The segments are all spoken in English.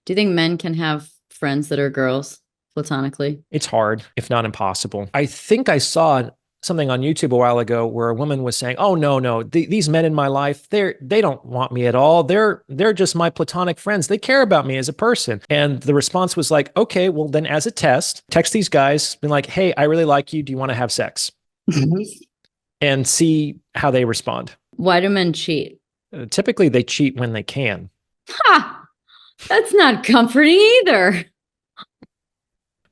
Do you think men can have friends that are girls platonically? It's hard, if not impossible. I think I saw something on YouTube a while ago where a woman was saying, "Oh no, no, these men in my life, they don't want me at all. They're just my platonic friends. They care about me as a person." And the response was like, "Okay, well then as a test, text these guys, been like, "Hey, I really like you. Do you want to have sex?" And see how they respond. Why do men cheat? Typically, they cheat when they can. Ha! That's not comforting either.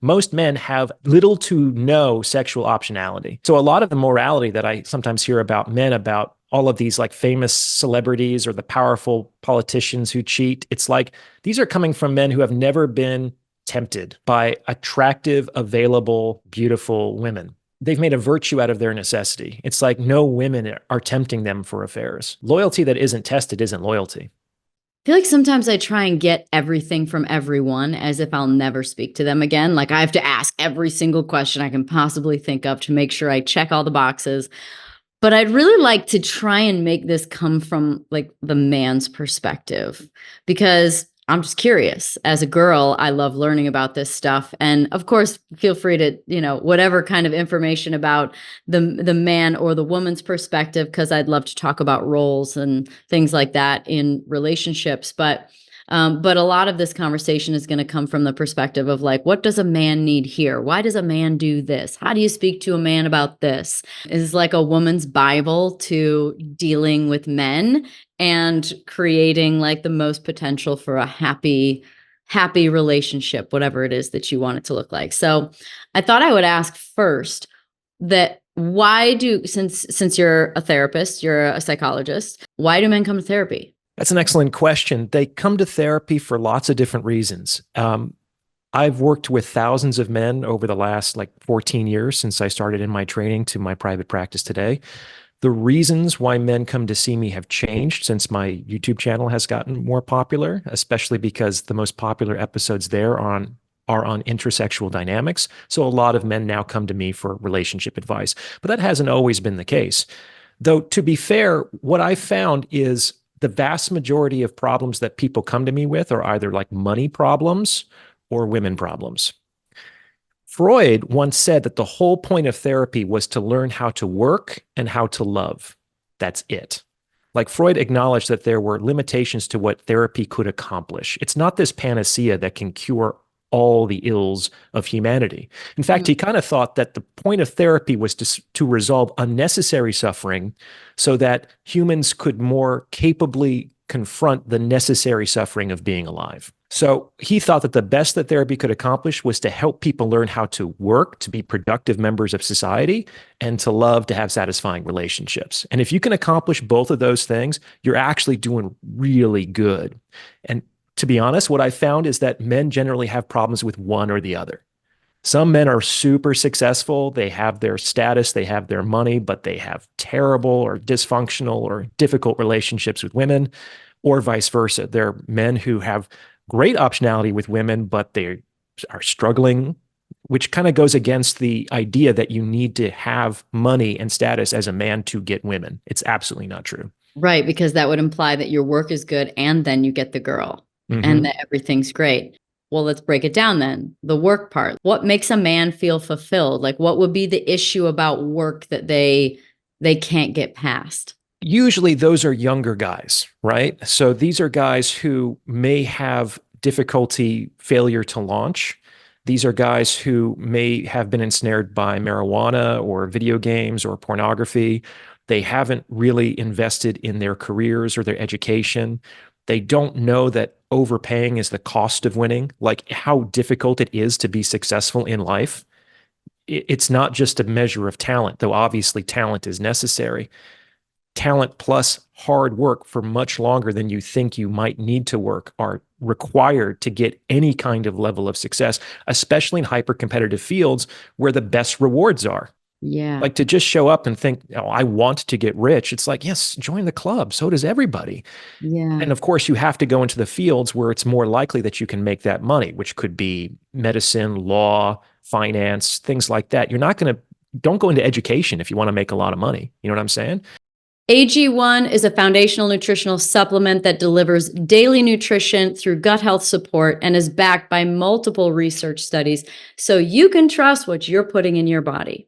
Most men have little to no sexual optionality. So a lot of the morality that I sometimes hear about men, about all of these like famous celebrities or the powerful politicians who cheat, it's like these are coming from men who have never been tempted by attractive, available, beautiful women. They've made a virtue out of their necessity. It's like no women are tempting them for affairs. Loyalty that isn't tested isn't loyalty. I feel like sometimes I try and get everything from everyone as if I'll never speak to them again. Like I have to ask every single question I can possibly think of to make sure I check all the boxes. But I'd really like to try and make this come from like the man's perspective, because I'm just curious. As a girl, I love learning about this stuff. And of course, feel free to, whatever kind of information about the man or the woman's perspective, because I'd love to talk about roles and things like that in relationships. But a lot of this conversation is going to come from the perspective of like, what does a man need here? Why does a man do this? How do you speak to a man about this? Is like a woman's Bible to dealing with men and creating like the most potential for a happy relationship, whatever it is that you want it to look like. So I thought I would ask first that since you're a therapist, you're a psychologist, why do men come to therapy? That's an excellent question. They come to therapy for lots of different reasons. I've worked with thousands of men over the last like 14 years since I started in my training to my private practice today. The reasons why men come to see me have changed since my YouTube channel has gotten more popular, especially because the most popular episodes there are on intersexual dynamics. So a lot of men now come to me for relationship advice, but that hasn't always been the case. Though, to be fair, what I found is the vast majority of problems that people come to me with are either like money problems or women problems. Freud once said that the whole point of therapy was to learn how to work and how to love. That's it. Like Freud acknowledged that there were limitations to what therapy could accomplish. It's not this panacea that can cure all the ills of humanity. In fact, he kind of thought that the point of therapy was to resolve unnecessary suffering so that humans could more capably confront the necessary suffering of being alive. So he thought that the best that therapy could accomplish was to help people learn how to work, to be productive members of society, and to love, to have satisfying relationships. And if you can accomplish both of those things, you're actually doing really good. And to be honest, what I found is that men generally have problems with one or the other. Some men are super successful. They have their status, they have their money, but they have terrible or dysfunctional or difficult relationships with women, or vice versa. There are men who have great optionality with women, but they are struggling, which kind of goes against the idea that you need to have money and status as a man to get women. It's absolutely not true. Right, because that would imply that your work is good and then you get the girl and that everything's great. Well, let's break it down then. The work part. What makes a man feel fulfilled? Like what would be the issue about work that they can't get past? Usually those are younger guys, right? So these are guys who may have difficulty, failure to launch. These are guys who may have been ensnared by marijuana or video games or pornography. They haven't really invested in their careers or their education. They don't know that overpaying is the cost of winning, like how difficult it is to be successful in life. It's not just a measure of talent, though obviously talent is necessary. Talent plus hard work for much longer than you think you might need to work are required to get any kind of level of success, especially in hyper competitive fields where the best rewards are. Yeah. Like to just show up and think, oh, I want to get rich. It's like, yes, join the club. So does everybody. Yeah. And of course, you have to go into the fields where it's more likely that you can make that money, which could be medicine, law, finance, things like that. You're not going to, don't go into education if you want to make a lot of money. You know what I'm saying? AG1 is a foundational nutritional supplement that delivers daily nutrition through gut health support and is backed by multiple research studies, so you can trust what you're putting in your body.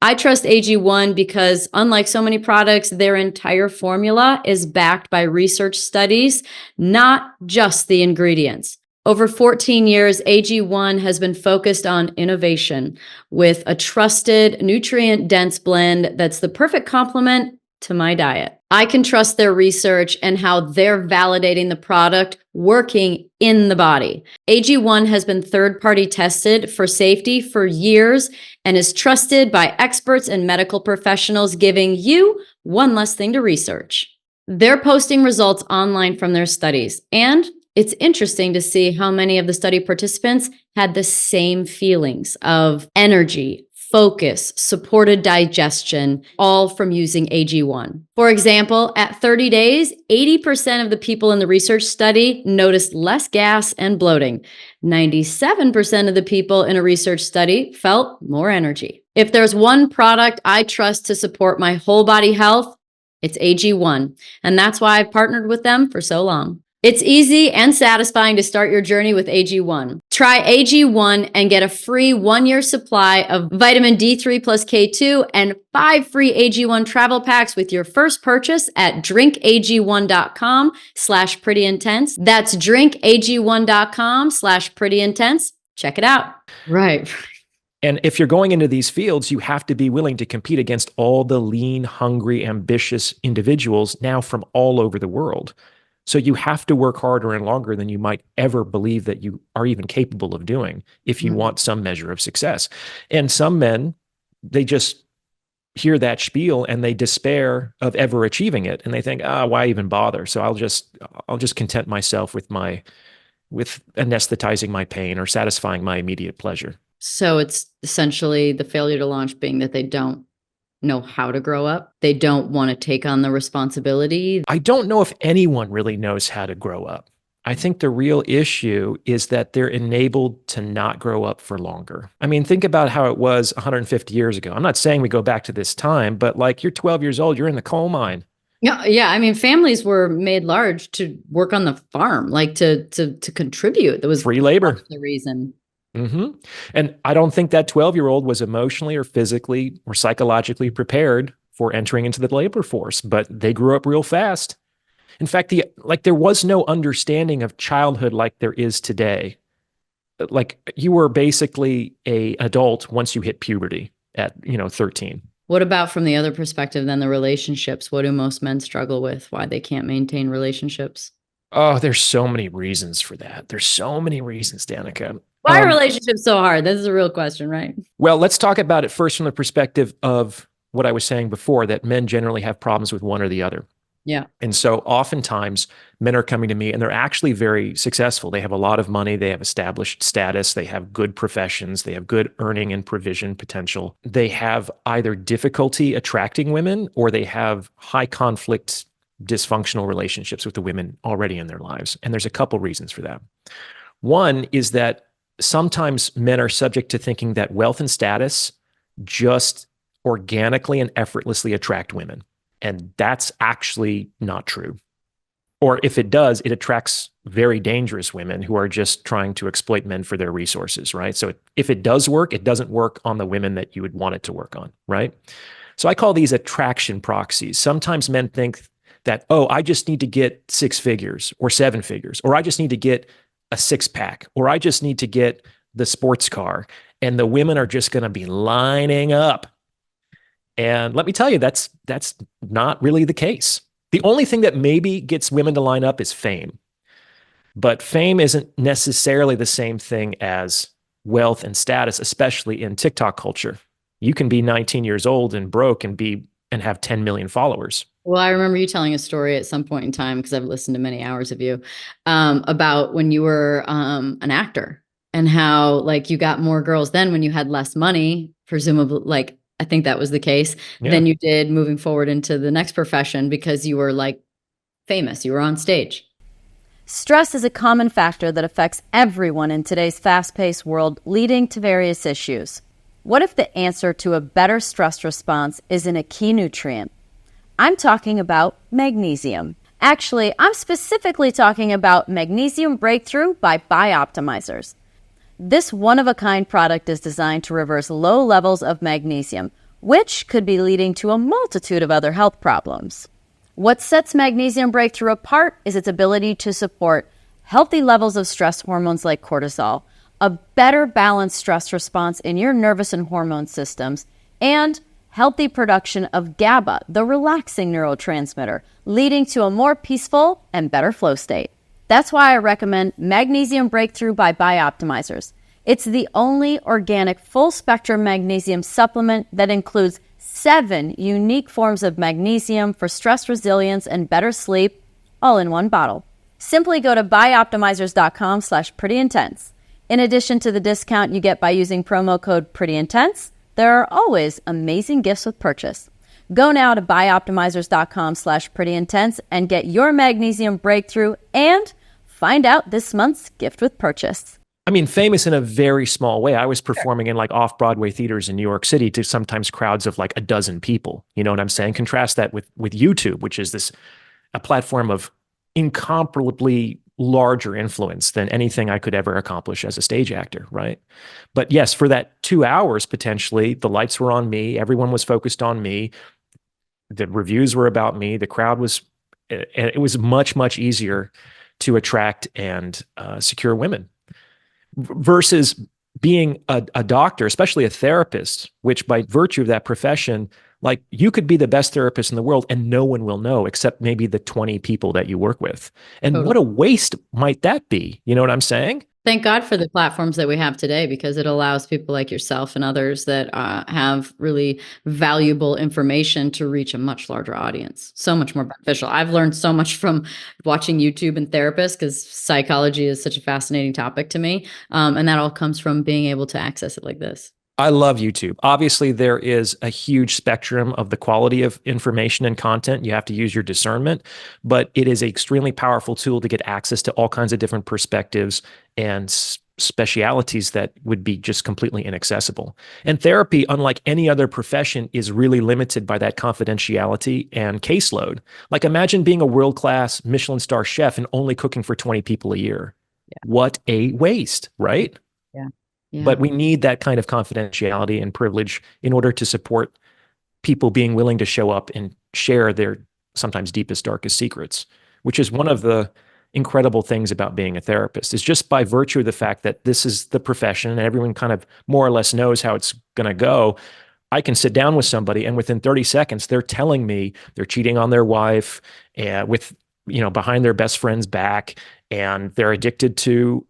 I trust AG1 because, unlike so many products, their entire formula is backed by research studies, not just the ingredients. Over 14 years, AG1 has been focused on innovation with a trusted, nutrient-dense blend that's the perfect complement to my diet. I can trust their research and how they're validating the product working in the body. AG1 has been third-party tested for safety for years and is trusted by experts and medical professionals, giving you one less thing to research. They're posting results online from their studies, and it's interesting to see how many of the study participants had the same feelings of energy, focus, supported digestion, all from using AG1. For example, at 30 days, 80% of the people in the research study noticed less gas and bloating. 97% of the people in a research study felt more energy. If there's one product I trust to support my whole body health, it's AG1, and that's why I've partnered with them for so long. It's easy and satisfying to start your journey with AG1. Try AG1 and get a free 1-year supply of vitamin D3 plus K2 and 5 free AG1 travel packs with your first purchase at drinkag1.com/prettyintense. That's drinkag1.com/prettyintense. Check it out. Right. And if you're going into these fields, you have to be willing to compete against all the lean, hungry, ambitious individuals now from all over the world. So you have to work harder and longer than you might ever believe that you are even capable of doing if you want some measure of success. And some men, they just hear that spiel and they despair of ever achieving it. And they think, why even bother? So I'll just content myself with anesthetizing my pain or satisfying my immediate pleasure. So it's essentially the failure to launch being that they don't know how to grow up. They don't want to take on the responsibility. I don't know if anyone really knows how to grow up. I think the real issue is that they're enabled to not grow up for longer. I mean, think about how it was 150 years ago. I'm not saying we go back to this time, but like you're 12 years old, you're in the coal mine. Yeah. I mean, families were made large to work on the farm, like to contribute. There was free labor. The reason. Mm-hmm. And I don't think that 12-year-old was emotionally or physically or psychologically prepared for entering into the labor force, but they grew up real fast. In fact, there was no understanding of childhood like there is today. Like you were basically an adult once you hit puberty at 13. What about from the other perspective, then the relationships? What do most men struggle with? Why they can't maintain relationships? Oh, there's so many reasons for that. There's so many reasons, Danica. Why are relationships so hard? This is a real question, right? Well, let's talk about it first from the perspective of what I was saying before, that men generally have problems with one or the other. Yeah. And so oftentimes men are coming to me and they're actually very successful. They have a lot of money. They have established status. They have good professions. They have good earning and provision potential. They have either difficulty attracting women or they have high conflict, dysfunctional relationships with the women already in their lives. And there's a couple reasons for that. One is that sometimes men are subject to thinking that wealth and status just organically and effortlessly attract women. And that's actually not true. Or if it does, it attracts very dangerous women who are just trying to exploit men for their resources, right? So if it does work, it doesn't work on the women that you would want it to work on, right? So I call these attraction proxies. Sometimes men think that, I just need to get 6 figures or 7 figures, or I just need to get a 6-pack, or I just need to get the sports car, and the women are just going to be lining up. And let me tell you, that's not really the case. The only thing that maybe gets women to line up is fame. But fame isn't necessarily the same thing as wealth and status, especially in TikTok culture. You can be 19 years old and broke and have 10 million followers. Well, I remember you telling a story at some point in time, because I've listened to many hours of you, about when you were an actor and how like you got more girls then when you had less money, presumably, like I think that was the case, than you did moving forward into the next profession because you were like famous, you were on stage. Stress is a common factor that affects everyone in today's fast-paced world, leading to various issues. What if the answer to a better stress response isn't a key nutrient? I'm talking about magnesium. Actually, I'm specifically talking about Magnesium Breakthrough by Bioptimizers. This one-of-a-kind product is designed to reverse low levels of magnesium, which could be leading to a multitude of other health problems. What sets Magnesium Breakthrough apart is its ability to support healthy levels of stress hormones like cortisol, a better balanced stress response in your nervous and hormone systems, and healthy production of GABA, the relaxing neurotransmitter, leading to a more peaceful and better flow state. That's why I recommend Magnesium Breakthrough by Bioptimizers. It's the only organic full-spectrum magnesium supplement that includes 7 unique forms of magnesium for stress resilience and better sleep, all in one bottle. Simply go to bioptimizers.com/prettyintense. In addition to the discount you get by using promo code PRETTYINTENSE, there are always amazing gifts with purchase. Go now to bioptimizers.com/prettyintense and get your Magnesium Breakthrough and find out this month's gift with purchase. I mean, famous in a very small way. I was performing in like off-Broadway theaters in New York City to sometimes crowds of like a dozen people. You know what I'm saying? Contrast that with YouTube, which is a platform of incomparably larger influence than anything I could ever accomplish as a stage actor, right? But yes, for that 2 hours, potentially, the lights were on me. Everyone was focused on me. The reviews were about me. The crowd was, it was much, much easier to attract and secure women versus being a doctor, especially a therapist, which by virtue of that profession, like you could be the best therapist in the world and no one will know except maybe the 20 people that you work with. And Totally. What a waste might that be? You know what I'm saying? Thank God for the platforms that we have today, because it allows people like yourself and others that have really valuable information to reach a much larger audience. So much more beneficial. I've learned so much from watching YouTube and therapists, because psychology is such a fascinating topic to me. And that all comes from being able to access it like this. I love YouTube. Obviously, there is a huge spectrum of the quality of information and content. You have to use your discernment, but it is an extremely powerful tool to get access to all kinds of different perspectives and specialities that would be just completely inaccessible. And therapy, unlike any other profession, is really limited by that confidentiality and caseload. Like imagine being a world-class Michelin star chef and only cooking for 20 people a year. Yeah. What a waste, right? Yeah. Yeah. But we need that kind of confidentiality and privilege in order to support people being willing to show up and share their sometimes deepest, darkest secrets, which is one of the incredible things about being a therapist, is just by virtue of the fact that this is the profession and everyone kind of more or less knows how it's going to go. I can sit down with somebody and within 30 seconds, they're telling me they're cheating on their wife with, behind their best friend's back, and they're addicted to,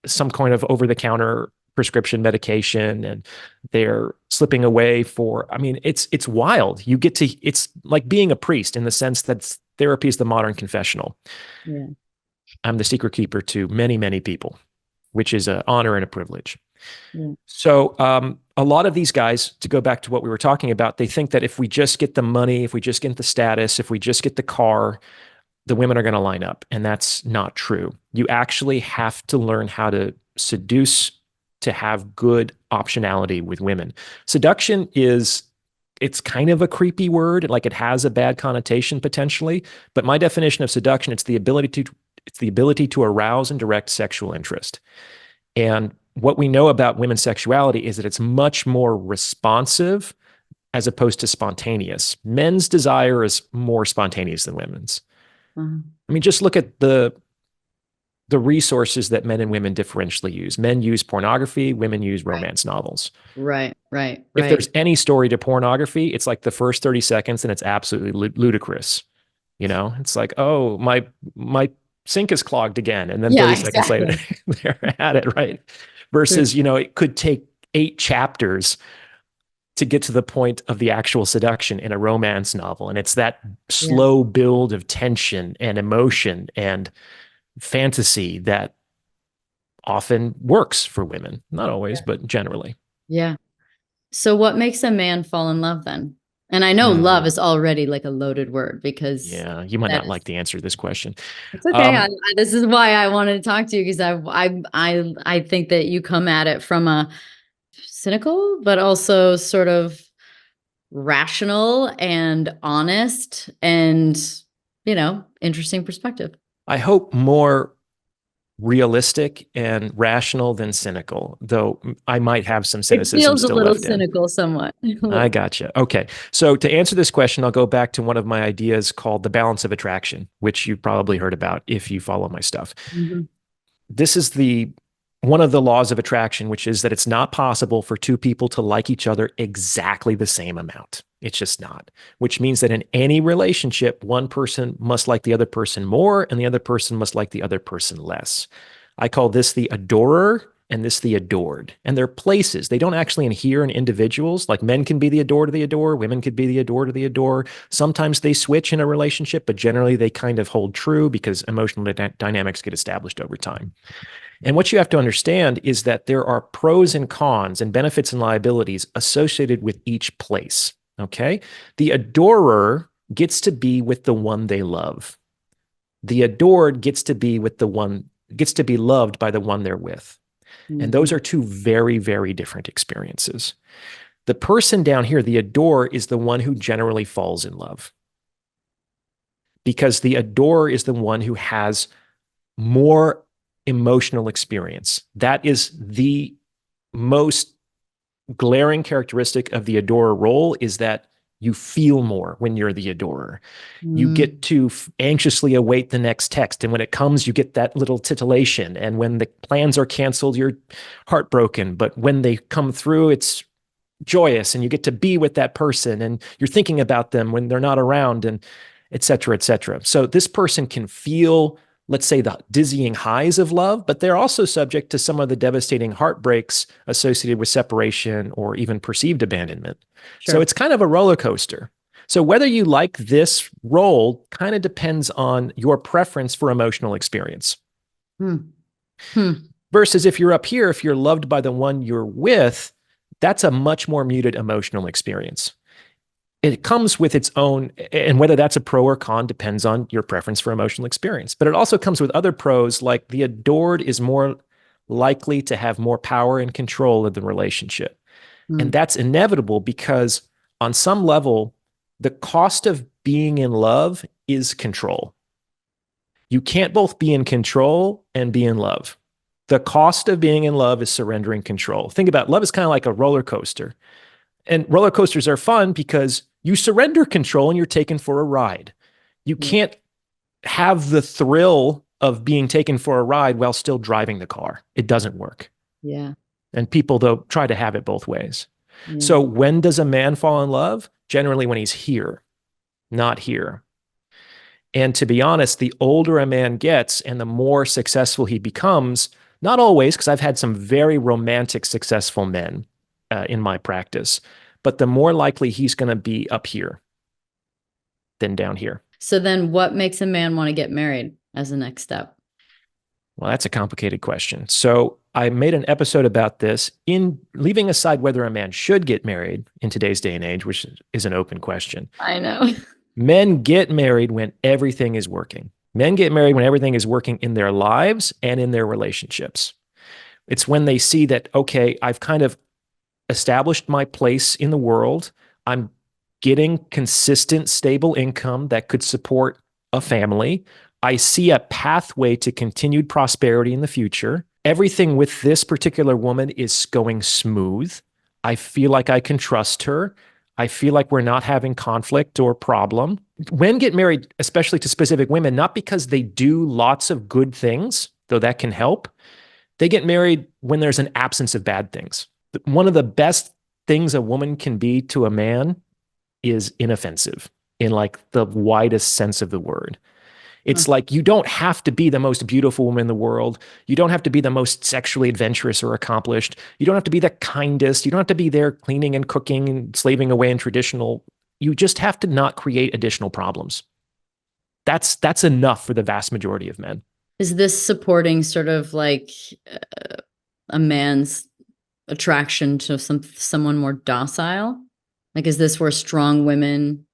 some kind of over-the-counter prescription medication, and they're slipping away it's wild. It's like being a priest in the sense that therapy is the modern confessional. Yeah. I'm the secret keeper to many, many people, which is an honor and a privilege. Yeah. So a lot of these guys, to go back to what we were talking about, they think that if we just get the money, if we just get the status, if we just get the car, the women are going to line up. And that's not true. You actually have to learn how to seduce to have good optionality with women. Seduction it's kind of a creepy word, like it has a bad connotation potentially, but my definition of seduction, it's the ability to arouse and direct sexual interest. And what we know about women's sexuality is that it's much more responsive as opposed to spontaneous. Men's desire is more spontaneous than women's. I mean, just look at the resources that men and women differentially use. Men use pornography, women use romance novels. Right. If there's any story to pornography, it's like the first 30 seconds and it's absolutely ludicrous. It's like, oh, my sink is clogged again. And then 30 seconds later, they're at it, right? Versus, it could take 8 chapters to get to the point of the actual seduction in a romance novel. And it's that slow build of tension and emotion and fantasy that often works for women. Not always, but generally. Yeah. So what makes a man fall in love then? And I know love is already like a loaded word, because you might not like the answer to this question. It's okay. This is why I wanted to talk to you, because I think that you come at it from a cynical, but also sort of rational and honest and, interesting perspective. I hope more realistic and rational than cynical, though I might have some cynicism It feels still a little left cynical somewhat. I gotcha. Okay. So to answer this question, I'll go back to one of my ideas called the balance of attraction, which you've probably heard about if you follow my stuff. Mm-hmm. This is one of the laws of attraction, which is that it's not possible for two people to like each other exactly the same amount. It's just not, which means that in any relationship, one person must like the other person more and the other person must like the other person less. I call this the adorer and this the adored. And they're places. They don't actually inhere in individuals. Like men can be the adored or the adore, women could be the adored or the adore. Sometimes they switch in a relationship, but generally they kind of hold true because emotional dynamics get established over time. And what you have to understand is that there are pros and cons and benefits and liabilities associated with each place. Okay. The adorer gets to be with the one they love. The adored gets to be loved by the one they're with. Mm-hmm. And those are two very, very different experiences. The person down here, the adorer, is the one who generally falls in love. Because the adorer is the one who has more emotional experience. That is the most glaring characteristic of the adorer role, is that you feel more when you're the adorer. You get to anxiously await the next text. And when it comes, you get that little titillation. And when the plans are canceled, you're heartbroken. But when they come through, it's joyous and you get to be with that person and you're thinking about them when they're not around, and et cetera, et cetera. So this person can feel, let's say, the dizzying highs of love, but they're also subject to some of the devastating heartbreaks associated with separation or even perceived abandonment. Sure. So it's kind of a roller coaster. So whether you like this role kind of depends on your preference for emotional experience. Versus if you're up here, if you're loved by the one you're with, that's a much more muted emotional experience. It comes with its own, and whether that's a pro or con depends on your preference for emotional experience. But it also comes with other pros, like the adored is more likely to have more power and control of the relationship. And that's inevitable because on some level, the cost of being in love is control. You can't both be in control and be in love. The cost of being in love is surrendering control. Think about it. Love is kind of like a roller coaster. And roller coasters are fun because you surrender control and you're taken for a ride. You can't have the thrill of being taken for a ride while still driving the car. It doesn't work. Yeah. And people, though, try to have it both ways. Yeah. So when does a man fall in love? Generally when he's here, not here. And to be honest, the older a man gets and the more successful he becomes, not always, because I've had some very romantic, successful men in my practice, but the more likely he's going to be up here than down here. So then what makes a man want to get married as a next step? Well, that's a complicated question. So I made an episode about this, in leaving aside whether a man should get married in today's day and age, which is an open question. I know. Men get married when everything is working. Men get married when everything is working in their lives and in their relationships. It's when they see that, okay, I've kind of established my place in the world. I'm getting consistent, stable income that could support a family. I see a pathway to continued prosperity in the future. Everything with this particular woman is going smooth. I feel like I can trust her. I feel like we're not having conflict or problem. Men get married, especially to specific women, not because they do lots of good things, though that can help. They get married when there's an absence of bad things. One of the best things a woman can be to a man is inoffensive in like the widest sense of the word. It's like you don't have to be the most beautiful woman in the world. You don't have to be the most sexually adventurous or accomplished. You don't have to be the kindest. You don't have to be there cleaning and cooking and slaving away in traditional. You just have to not create additional problems. That's enough for the vast majority of men. Is this supporting sort of like a man's attraction to someone more docile? Like, is this where strong women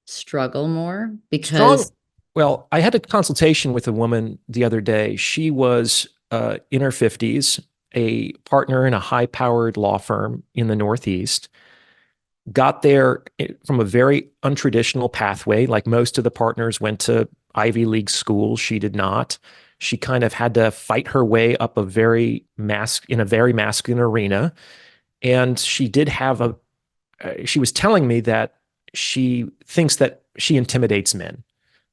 struggle more? Because well, I had a consultation with a woman the other day. She was in her 50s, a partner in a high-powered law firm in the Northeast. got there from a very untraditional pathway. Like most of the partners went to Ivy League schools. She did not. She kind of had to fight her way up in a very masculine arena. And she did have she was telling me that she thinks that she intimidates men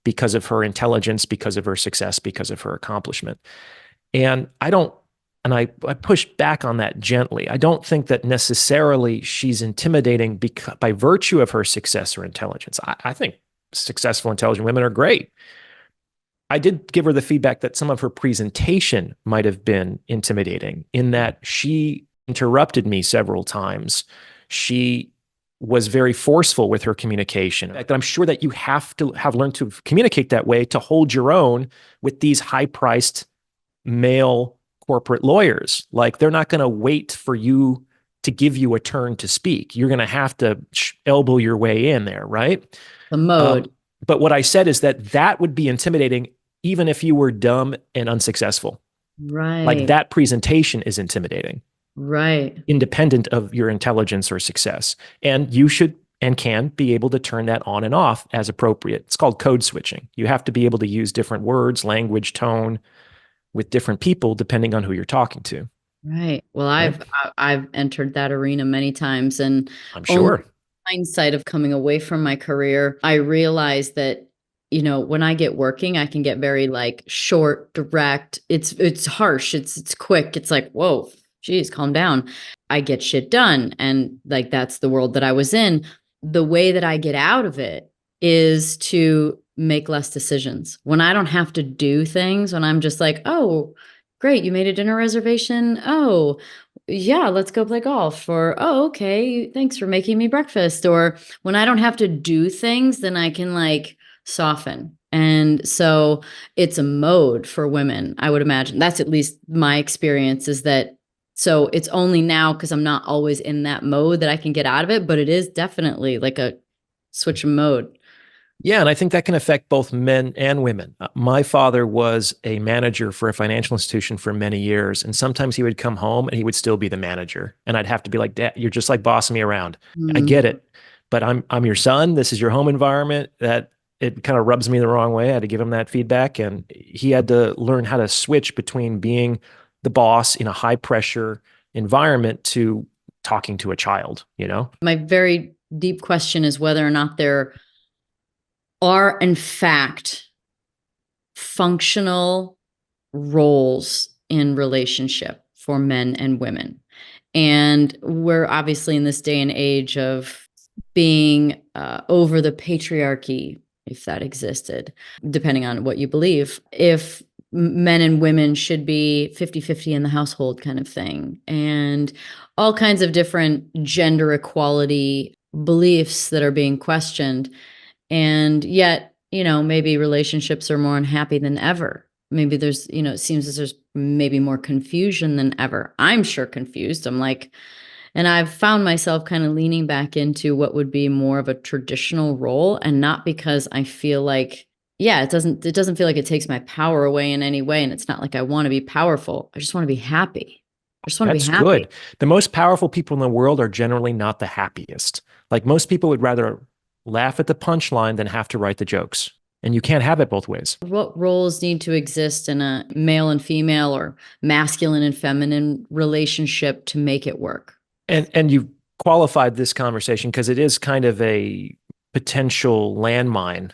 because of her intelligence, because of her success, because of her accomplishment. And I pushed back on that gently. I don't think that necessarily she's intimidating by virtue of her success or intelligence. I think successful, intelligent women are great. I did give her the feedback that some of her presentation might have been intimidating in that she interrupted me several times. She was very forceful with her communication. I'm sure that you have to have learned to communicate that way to hold your own with these high-priced male corporate lawyers. Like, they're not going to wait for you to give you a turn to speak. You're going to have to elbow your way in there, right? The mode. But what I said is that would be intimidating even if you were dumb and unsuccessful. Right. Like, that presentation is intimidating. Right. Independent of your intelligence or success. And you should and can be able to turn that on and off as appropriate. It's called code switching. You have to be able to use different words, language, tone with different people depending on who you're talking to. Right. Well, I've entered that arena many times, and I'm sure. Hindsight of coming away from my career, I realized that, when I get working, I can get very like short, direct. It's harsh. It's quick. It's like, whoa, geez, calm down. I get shit done. And like, that's the world that I was in. The way that I get out of it is to make less decisions. When I don't have to do things, when I'm just like, oh, great, you made a dinner reservation. Oh, yeah, let's go play golf. Or, oh, okay, thanks for making me breakfast. Or when I don't have to do things, then I can like soften. And so it's a mode for women, I would imagine. That's at least my experience, is that so it's only now, because I'm not always in that mode, that I can get out of it, but it is definitely like a switch of mode. Yeah, and I think that can affect both men and women. My father was a manager for a financial institution for many years, and sometimes he would come home and he would still be the manager, and I'd have to be like, "Dad, you're just like bossing me around. I get it, but I'm your son. This is your home environment." That it kind of rubs me the wrong way. I had to give him that feedback, and he had to learn how to switch between being the boss in a high pressure environment to talking to a child. My very deep question is whether or not there are in fact functional roles in relationship for men and women. And we're obviously in this day and age of being over the patriarchy, if that existed, depending on what you believe. If men and women should be 50-50 in the household kind of thing, and all kinds of different gender equality beliefs that are being questioned. And yet, maybe relationships are more unhappy than ever. Maybe there's, it seems as there's maybe more confusion than ever. I'm sure confused. I'm like, and I've found myself kind of leaning back into what would be more of a traditional role, and not because I feel like, it doesn't feel like it takes my power away in any way. And it's not like I want to be powerful. I just want to be happy. I just want to be happy. That's good. The most powerful people in the world are generally not the happiest. Like, most people would rather laugh at the punchline than have to write the jokes. And you can't have it both ways. What roles need to exist in a male and female or masculine and feminine relationship to make it work? And you qualified this conversation because it is kind of a potential landmine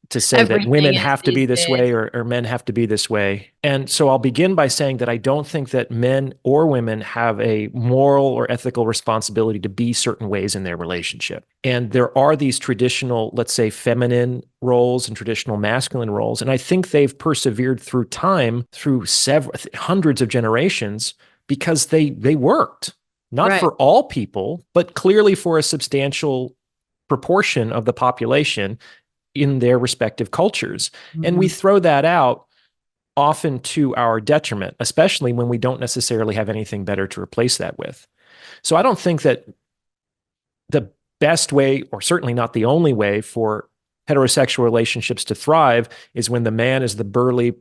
to say that women have to be this way or men have to be this way. And so I'll begin by saying that I don't think that men or women have a moral or ethical responsibility to be certain ways in their relationship. And there are these traditional, let's say, feminine roles and traditional masculine roles. And I think they've persevered through time, through hundreds of generations, because they worked. Not for all people, but clearly for a substantial proportion of the population in their respective cultures. Mm-hmm. And we throw that out often to our detriment, especially when we don't necessarily have anything better to replace that with. So I don't think that the best way, or certainly not the only way, for heterosexual relationships to thrive is when the man is the burly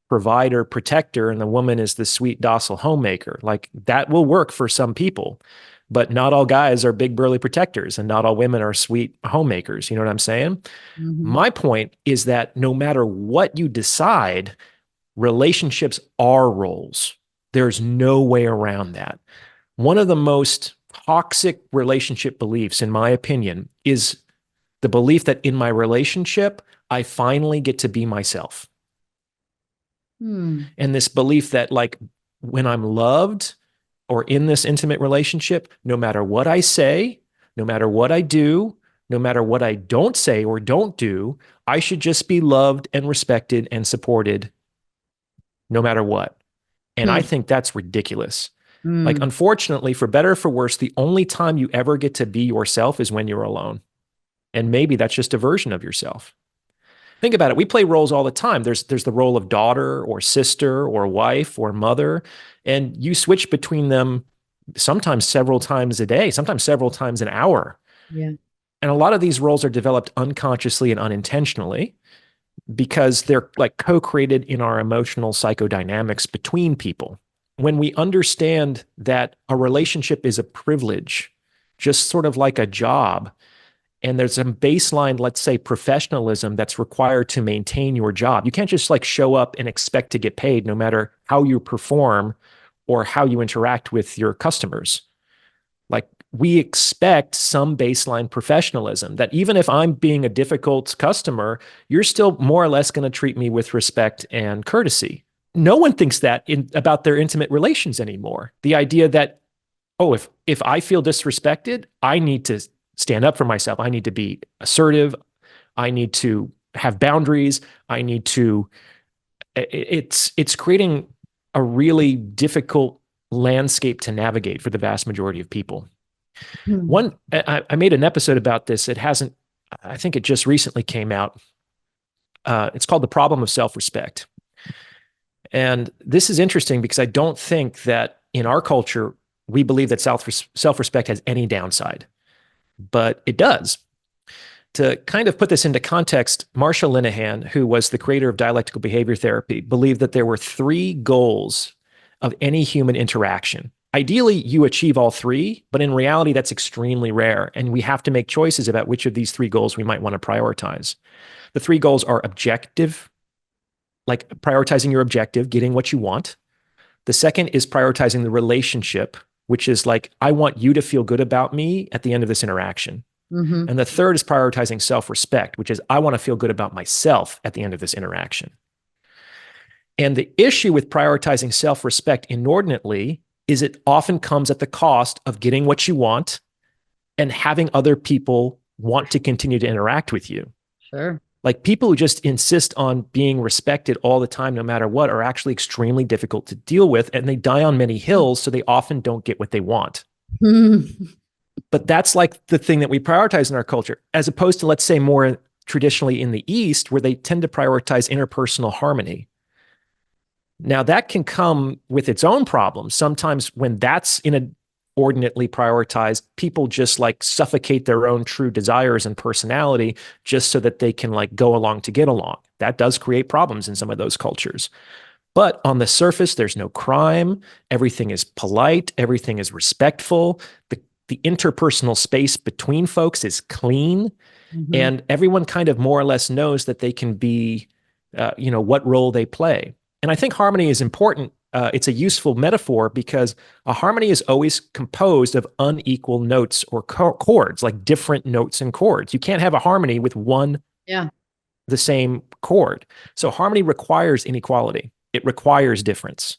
provider, protector, and the woman is the sweet, docile homemaker. Like, that will work for some people. but not all guys are big burly protectors and not all women are sweet homemakers. You know what I'm saying? Mm-hmm. My point is that no matter what you decide, relationships are roles. There's no way around that. One of the most toxic relationship beliefs, in my opinion, is the belief that in my relationship, I finally get to be myself. Hmm. And this belief that, like, when I'm loved or in this intimate relationship, no matter what I say, no matter what I do, no matter what I don't say or don't do, I should just be loved and respected and supported no matter what. And I think that's ridiculous. Like, unfortunately, for better or for worse, the only time you ever get to be yourself is when you're alone. And maybe that's just a version of yourself. Think about it. We play roles all the time. There's the role of daughter or sister or wife or mother, and you switch between them sometimes several times a day, sometimes several times an hour. Yeah. And a lot of these roles are developed unconsciously and unintentionally because they're like co-created in our emotional psychodynamics between people. When we understand that a relationship is a privilege, just sort of like a job, and there's a baseline, let's say, professionalism that's required to maintain your job. You can't just like show up and expect to get paid no matter how you perform or how you interact with your customers. Like, we expect some baseline professionalism that even if I'm being a difficult customer, you're still more or less going to treat me with respect and courtesy. No one thinks that about their intimate relations anymore. The idea that, oh, if I feel disrespected, I need to stand up for myself. I need to be assertive. I need to have boundaries. I need to, it's creating a really difficult landscape to navigate for the vast majority of people. I made an episode about this. It hasn't, I think it just recently came out. It's called The Problem of Self-Respect. And this is interesting because I don't think that in our culture, we believe that self-respect has any downside, but it does. To kind of put this into context, Marsha Linehan, who was the creator of dialectical behavior therapy, believed that there were 3 goals of any human interaction. Ideally, you achieve all 3, but in reality, that's extremely rare. And we have to make choices about which of these 3 goals we might want to prioritize. The 3 goals are objective, like prioritizing your objective, getting what you want. The second is prioritizing the relationship, which is like, I want you to feel good about me at the end of this interaction. Mm-hmm. And the third is prioritizing self-respect, which is, I want to feel good about myself at the end of this interaction. And the issue with prioritizing self-respect inordinately is it often comes at the cost of getting what you want and having other people want to continue to interact with you. Sure. Like, people who just insist on being respected all the time, no matter what, are actually extremely difficult to deal with, and they die on many hills, so they often don't get what they want. But that's like the thing that we prioritize in our culture, as opposed to, let's say, more traditionally in the East, where they tend to prioritize interpersonal harmony. Now, that can come with its own problems. Sometimes when that's inordinately prioritized, people just like suffocate their own true desires and personality just so that they can like go along to get along. That does create problems in some of those cultures. But on the surface, there's no crime. Everything is polite. Everything is respectful. The interpersonal space between folks is clean. Mm-hmm. And everyone kind of more or less knows that they can be, what role they play. And I think harmony is important. It's a useful metaphor because a harmony is always composed of unequal notes or chords, like different notes and chords. You can't have a harmony with the same chord. So harmony requires inequality. It requires difference.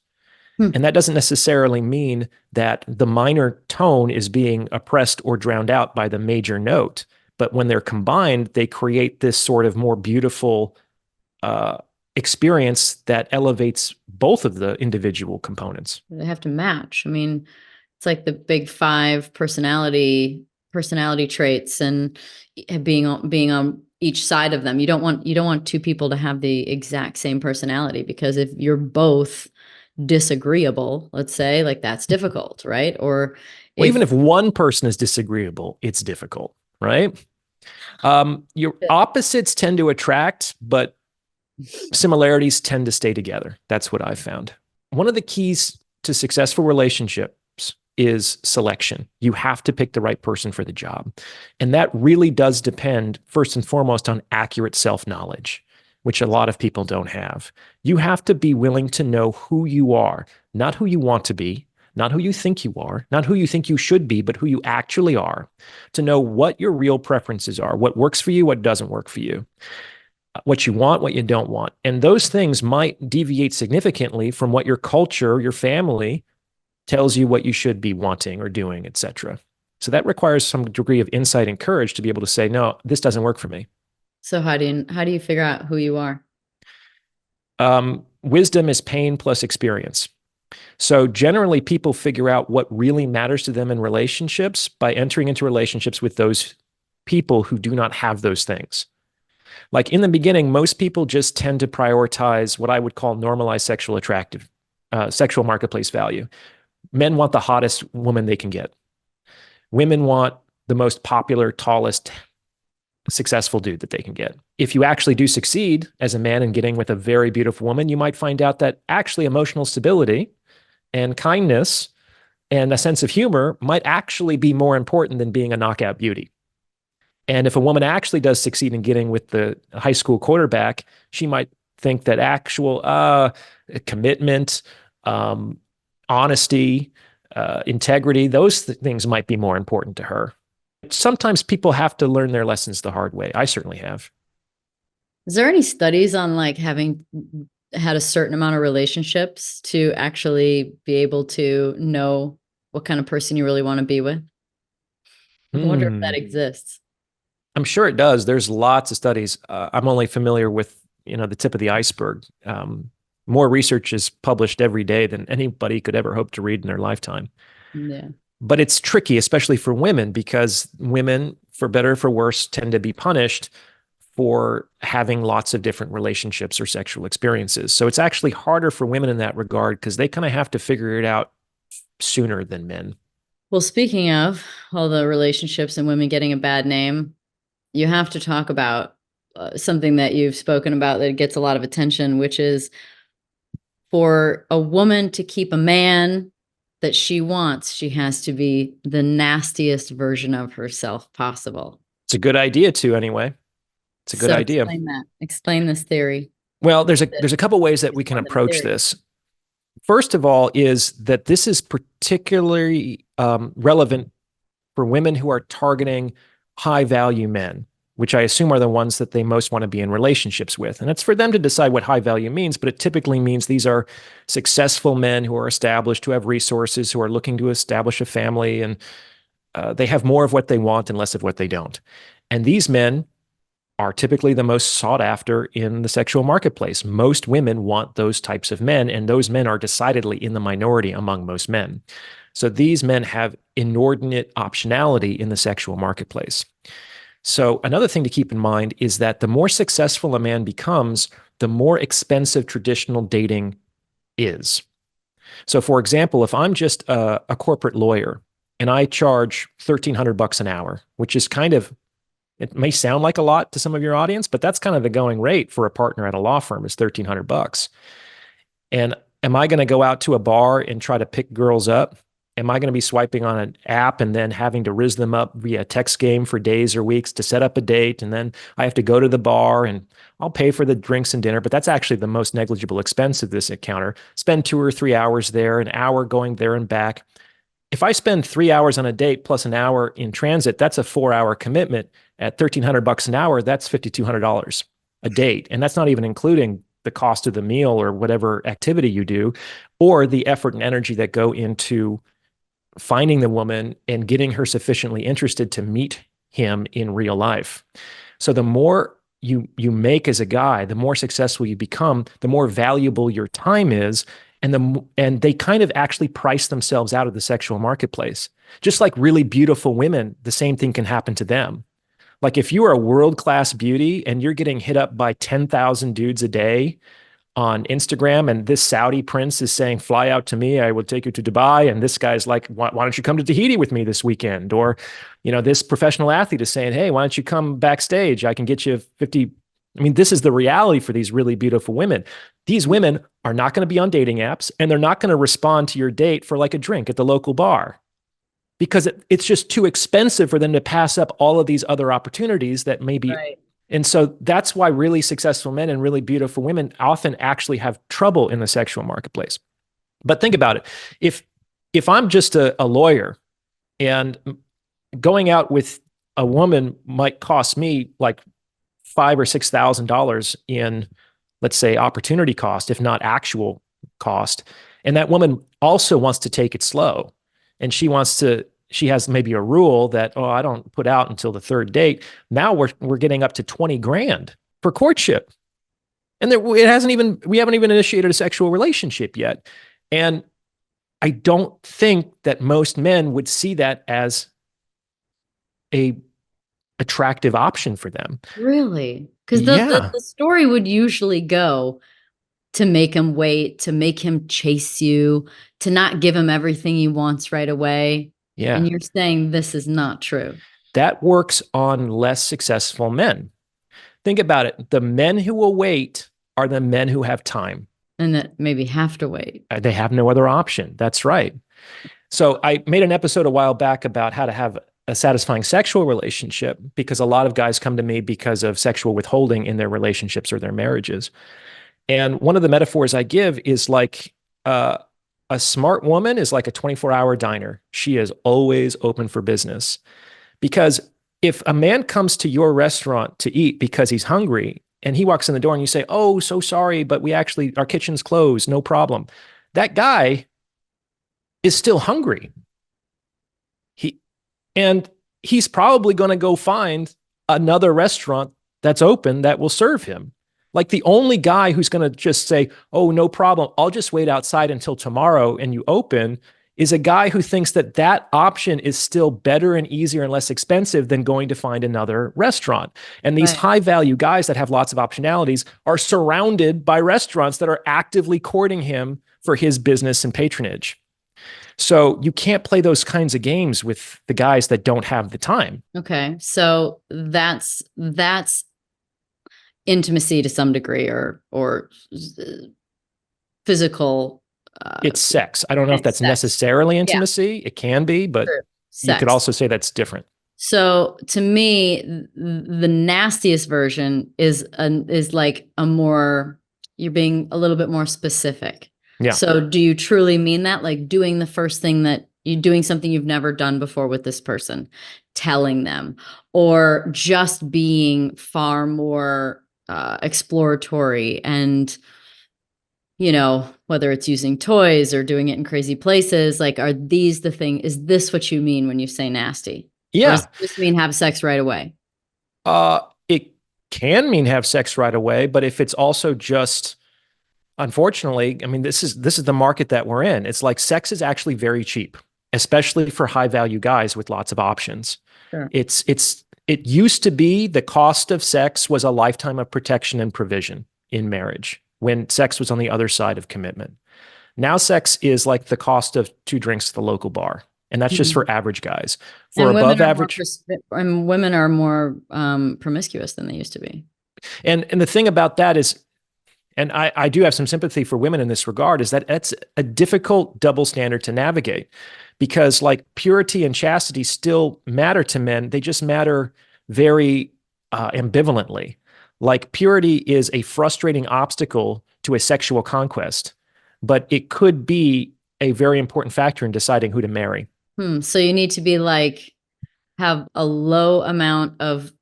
And that doesn't necessarily mean that the minor tone is being oppressed or drowned out by the major note. But when they're combined, they create this sort of more beautiful experience that elevates both of the individual components. They have to match. I mean, it's like the big 5 personality traits, and being on each side of them. You don't want 2 people to have the exact same personality, because if you're both disagreeable, let's say, like, that's difficult, right? Or even if one person is disagreeable, it's difficult, right? Your opposites tend to attract, but similarities tend to stay together. That's what I've found. One of the keys to successful relationships is selection. You have to pick the right person for the job. And that really does depend, first and foremost, on accurate self-knowledge, which a lot of people don't have. You have to be willing to know who you are, not who you want to be, not who you think you are, not who you think you should be, but who you actually are, to know what your real preferences are, what works for you, what doesn't work for you, what you want, what you don't want. And those things might deviate significantly from what your culture, your family tells you what you should be wanting or doing, etc. So that requires some degree of insight and courage to be able to say, no, this doesn't work for me. So how do you figure out who you are? Wisdom is pain plus experience. So generally people figure out what really matters to them in relationships by entering into relationships with those people who do not have those things. Like in the beginning, most people just tend to prioritize what I would call normalized sexual marketplace value. Men want the hottest woman they can get. Women want the most popular, tallest, successful dude that they can get. If you actually do succeed as a man in getting with a very beautiful woman, you might find out that actually emotional stability and kindness and a sense of humor might actually be more important than being a knockout beauty. And if a woman actually does succeed in getting with the high school quarterback, she might think that actual commitment, honesty, integrity, those things might be more important to her. Sometimes people have to learn their lessons the hard way. I certainly have. Is there any studies on like having had a certain amount of relationships to actually be able to know what kind of person you really want to be with? I wonder if that exists. I'm sure it does. There's lots of studies. I'm only familiar with, the tip of the iceberg. More research is published every day than anybody could ever hope to read in their lifetime. Yeah. But it's tricky, especially for women, because women, for better or for worse, tend to be punished for having lots of different relationships or sexual experiences. So it's actually harder for women in that regard because they kind of have to figure it out sooner than men. Well, speaking of all the relationships and women getting a bad name, you have to talk about something that you've spoken about that gets a lot of attention, which is for a woman to keep a man that she wants, she has to be the nastiest version of herself possible. It's a good idea too, anyway. It's a good idea. Explain that. Explain this theory. Well, there's a couple ways that we can approach this. First of all is that this is particularly relevant for women who are targeting high-value men, which I assume are the ones that they most want to be in relationships with. And it's for them to decide what high value means, but it typically means these are successful men who are established, who have resources, who are looking to establish a family, and they have more of what they want and less of what they don't. And these men are typically the most sought after in the sexual marketplace. Most women want those types of men, and those men are decidedly in the minority among most men. So these men have inordinate optionality in the sexual marketplace. So another thing to keep in mind is that the more successful a man becomes, the more expensive traditional dating is. So for example, if I'm just a corporate lawyer and I charge $1,300 an hour, which is it may sound like a lot to some of your audience, but that's kind of the going rate for a partner at a law firm is $1,300. And am I going to go out to a bar and try to pick girls up? Am I going to be swiping on an app and then having to rizz them up via text game for days or weeks to set up a date? And then I have to go to the bar and I'll pay for the drinks and dinner, but that's actually the most negligible expense of this encounter. Spend 2 or 3 hours there, an hour going there and back. If I spend 3 hours on a date plus an hour in transit, that's a 4-hour commitment. At $1,300 an hour, that's $5,200 a date. And that's not even including the cost of the meal or whatever activity you do, or the effort and energy that go into finding the woman and getting her sufficiently interested to meet him in real life. So the more you make as a guy, the more successful you become, the more valuable your time is, and they kind of actually price themselves out of the sexual marketplace. Just like really beautiful women, the same thing can happen to them. Like if you are a world-class beauty and you're getting hit up by 10,000 dudes a day on Instagram, and this Saudi prince is saying, fly out to me, I will take you to Dubai. And this guy's like, why don't you come to Tahiti with me this weekend? Or, this professional athlete is saying, hey, why don't you come backstage? I can get you 50. I mean, this is the reality for these really beautiful women. These women are not going to be on dating apps, and they're not going to respond to your date for like a drink at the local bar. because it's just too expensive for them to pass up all of these other opportunities that maybe. Right. And so that's why really successful men and really beautiful women often actually have trouble in the sexual marketplace. But think about it. If I'm just a lawyer and going out with a woman might cost me like $5,000 or $6,000 in, let's say, opportunity cost, if not actual cost. And that woman also wants to take it slow. And she has maybe a rule that, oh, I don't put out until the third date. Now we're getting up to 20 grand for courtship. And we haven't even initiated a sexual relationship yet. And I don't think that most men would see that as a attractive option for them. Really? Because Yeah. the story would usually go to make him wait, to make him chase you, to not give him everything he wants right away. Yeah. And you're saying this is not true. That works on less successful men. Think about it. The men who will wait are the men who have time. And that maybe have to wait. They have no other option. That's right. So I made an episode a while back about how to have a satisfying sexual relationship, because a lot of guys come to me because of sexual withholding in their relationships or their marriages. And one of the metaphors I give is like a smart woman is like a 24-hour diner. She is always open for business. Because if a man comes to your restaurant to eat because he's hungry and he walks in the door and you say, oh, so sorry, but our kitchen's closed, no problem. That guy is still hungry. He's probably going to go find another restaurant that's open that will serve him. Like the only guy who's going to just say, oh, no problem, I'll just wait outside until tomorrow and you open, is a guy who thinks that that option is still better and easier and less expensive than going to find another restaurant. And these high value guys that have lots of optionalities are surrounded by restaurants that are actively courting him for his business and patronage. So you can't play those kinds of games with the guys that don't have the time. Okay. So that's intimacy to some degree, or physical. It's sex. I don't know if that's necessarily intimacy. Yeah. It can be, but you could also say that's different. So to me, the nastiest version is like you're being a little bit more specific. Yeah. So do you truly mean that? Like doing the first thing that you're doing something you've never done before with this person, telling them, or just being far more exploratory and, whether it's using toys or doing it in crazy places, like, are these the thing? Is this what you mean when you say nasty? Yeah. Or does it just mean have sex right away? It can mean have sex right away, but if it's also just, unfortunately, I mean, this is the market that we're in. It's like sex is actually very cheap, especially for high value guys with lots of options. Sure. It used to be the cost of sex was a lifetime of protection and provision in marriage, when sex was on the other side of commitment. Now sex is like the cost of 2 drinks at the local bar. And that's just for average guys. For above average. And women are more promiscuous than they used to be. And the thing about that is, and I do have some sympathy for women in this regard, is that it's a difficult double standard to navigate, because like purity and chastity still matter to men. They just matter very ambivalently. Like purity is a frustrating obstacle to a sexual conquest, but it could be a very important factor in deciding who to marry. So you need to be like, have a low amount of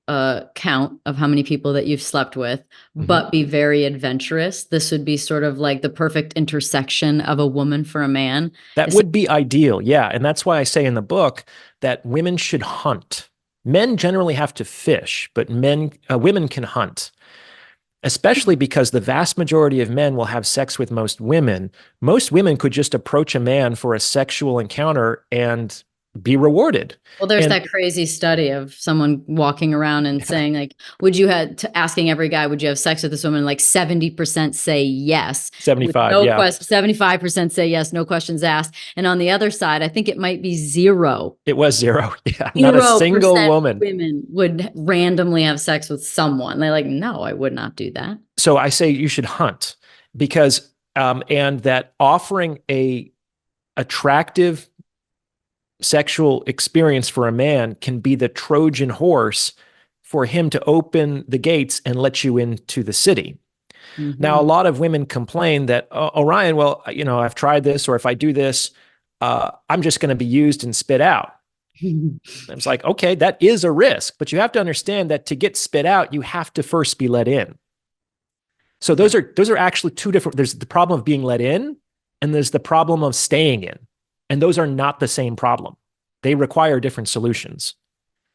count of how many people that you've slept with, but be very adventurous. This would be sort of like the perfect intersection of a woman for a man. That would be ideal. Yeah. And that's why I say in the book that women should hunt. Men generally have to fish, but women can hunt, especially because the vast majority of men will have sex with most women. Most women could just approach a man for a sexual encounter and be rewarded. Well, there's that crazy study of someone walking around and saying, like, asking every guy, would you have sex with this woman? Like 70% say yes. 75, 75% say yes, no questions asked. And on the other side, I think it might be 0. It was 0. Yeah, not a single woman. Women would randomly have sex with someone. They're like, no, I would not do that. So I say you should hunt, because and that offering a attractive sexual experience for a man can be the Trojan horse for him to open the gates and let you into the city. Now, a lot of women complain that, oh, Orion, well, I've tried this, or if I do this, I'm just going to be used and spit out. It's like, okay, that is a risk, but you have to understand that to get spit out, you have to first be let in. So those are actually two different. There's the problem of being let in, and there's the problem of staying in, and those are not the same problem. They require different solutions.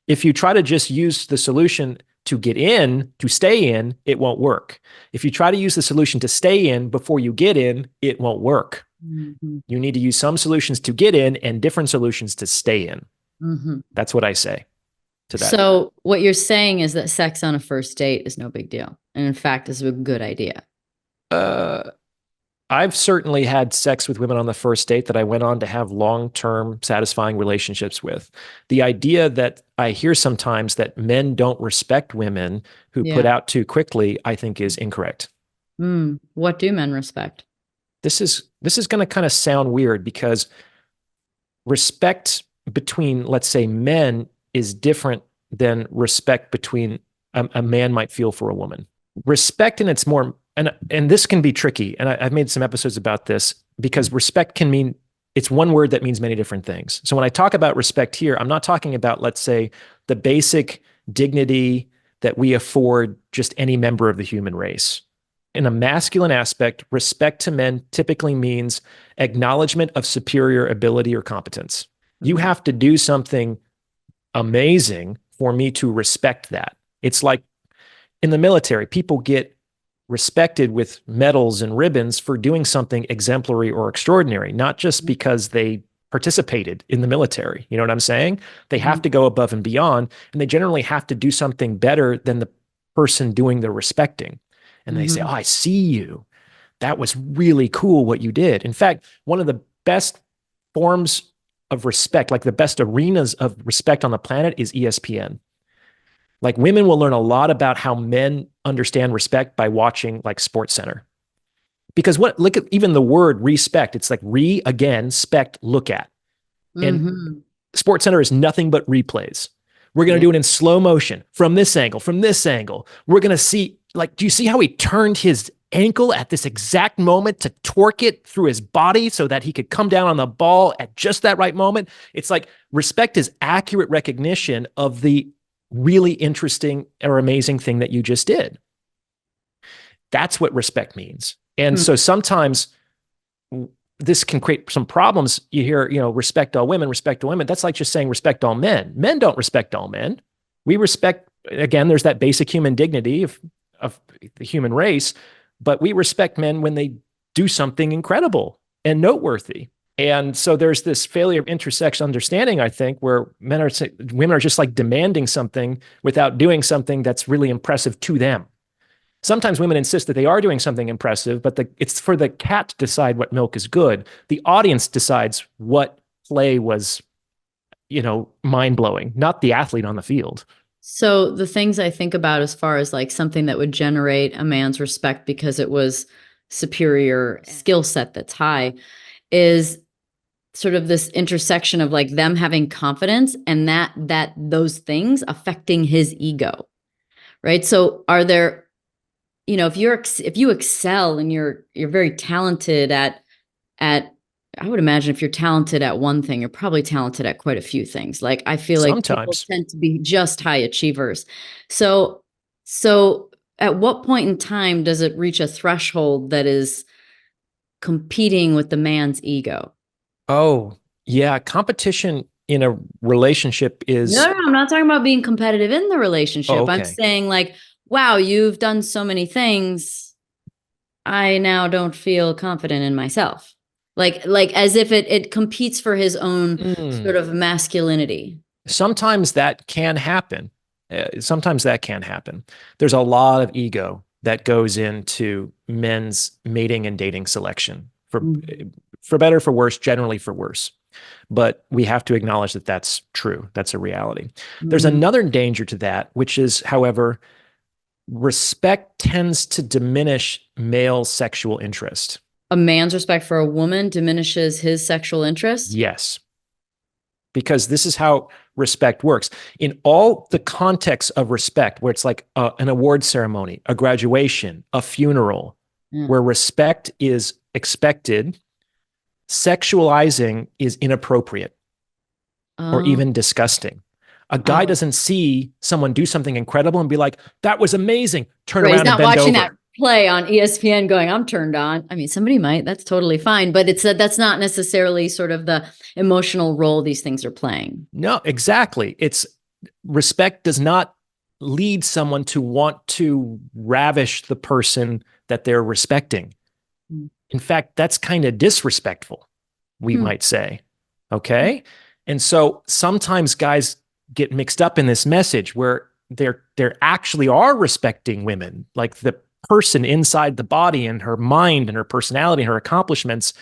If you try to just use the solution to get in, to stay in, it won't work. If you try to use the solution to stay in before you get in, it won't work. You need to use some solutions to get in and different solutions to stay in. That's what I say to that. So what you're saying is that sex on a first date is no big deal. And in fact, is a good idea. I've certainly had sex with women on the first date that I went on to have long-term satisfying relationships with. The idea that I hear sometimes that men don't respect women who put out too quickly, I think is incorrect. What do men respect? This is going to kind of sound weird because respect between, let's say, men is different than respect between a man might feel for a woman. Respect in its more, and this can be tricky, and I've made some episodes about this, because respect can mean, it's one word that means many different things. So when I talk about respect here, I'm not talking about, let's say, the basic dignity that we afford just any member of the human race. In a masculine aspect, respect to men typically means acknowledgement of superior ability or competence. You have to do something amazing for me to respect that. It's like in the military, people get respected with medals and ribbons for doing something exemplary or extraordinary, not just because they participated in the military. You know what I'm saying? They have to go above and beyond, and they generally have to do something better than the person doing the respecting. And they say, oh, I see you. That was really cool what you did. In fact, one of the best forms of respect, like the best arenas of respect on the planet, is ESPN. Like, women will learn a lot about how men understand respect by watching like Sports Center. Because look at even the word respect. It's like again, spect, look at. And Sports Center is nothing but replays. We're going to do it in slow motion from this angle, from this angle. We're going to see, like, do you see how he turned his ankle at this exact moment to torque it through his body so that he could come down on the ball at just that right moment? It's like respect is accurate recognition of the really interesting or amazing thing that you just did. That's what respect means. And so sometimes this can create some problems. You hear, respect all women, respect all women. That's like just saying respect all men. Men don't respect all men. We respect, again, there's that basic human dignity of the human race, but we respect men when they do something incredible and noteworthy. And so there's this failure of intersex understanding, I think, where women are just like demanding something without doing something that's really impressive to them. Sometimes women insist that they are doing something impressive, but it's for the cat to decide what milk is good. The audience decides what play was, mind-blowing, not the athlete on the field. So the things I think about as far as like something that would generate a man's respect because it was superior skill set that's high is sort of this intersection of like them having confidence and that those things affecting his ego, right? So are there, if you excel and you're very talented at I would imagine if you're talented at one thing, you're probably talented at quite a few things. Like, I feel like people tend to be just high achievers. So at what point in time does it reach a threshold that is competing with the man's ego? Oh, yeah. Competition in a relationship is... No, I'm not talking about being competitive in the relationship. Oh, okay. I'm saying like, wow, you've done so many things. I now don't feel confident in myself. Like as if it competes for his own sort of masculinity. Sometimes that can happen. There's a lot of ego that goes into men's mating and dating selection, for better, for worse, generally for worse. But we have to acknowledge that that's true. That's a reality. There's another danger to that, which is, however, respect tends to diminish male sexual interest. A man's respect for a woman diminishes his sexual interest? Yes. because this is how respect works. In all the contexts of respect, where it's like an award ceremony, a graduation, a funeral, where respect is expected, sexualizing is inappropriate or even disgusting. A guy doesn't see someone do something incredible and be like, that was amazing. Turn around and bend over. He's not watching that play on ESPN going, I'm turned on. I mean, somebody might, that's totally fine. But that's not necessarily sort of the emotional role these things are playing. No, exactly. Respect does not lead someone to want to ravish the person that they're respecting. In fact, that's kind of disrespectful, we might say. Okay. And so sometimes guys get mixed up in this message where they're actually are respecting women, like the person inside the body and her mind and her personality and her accomplishments.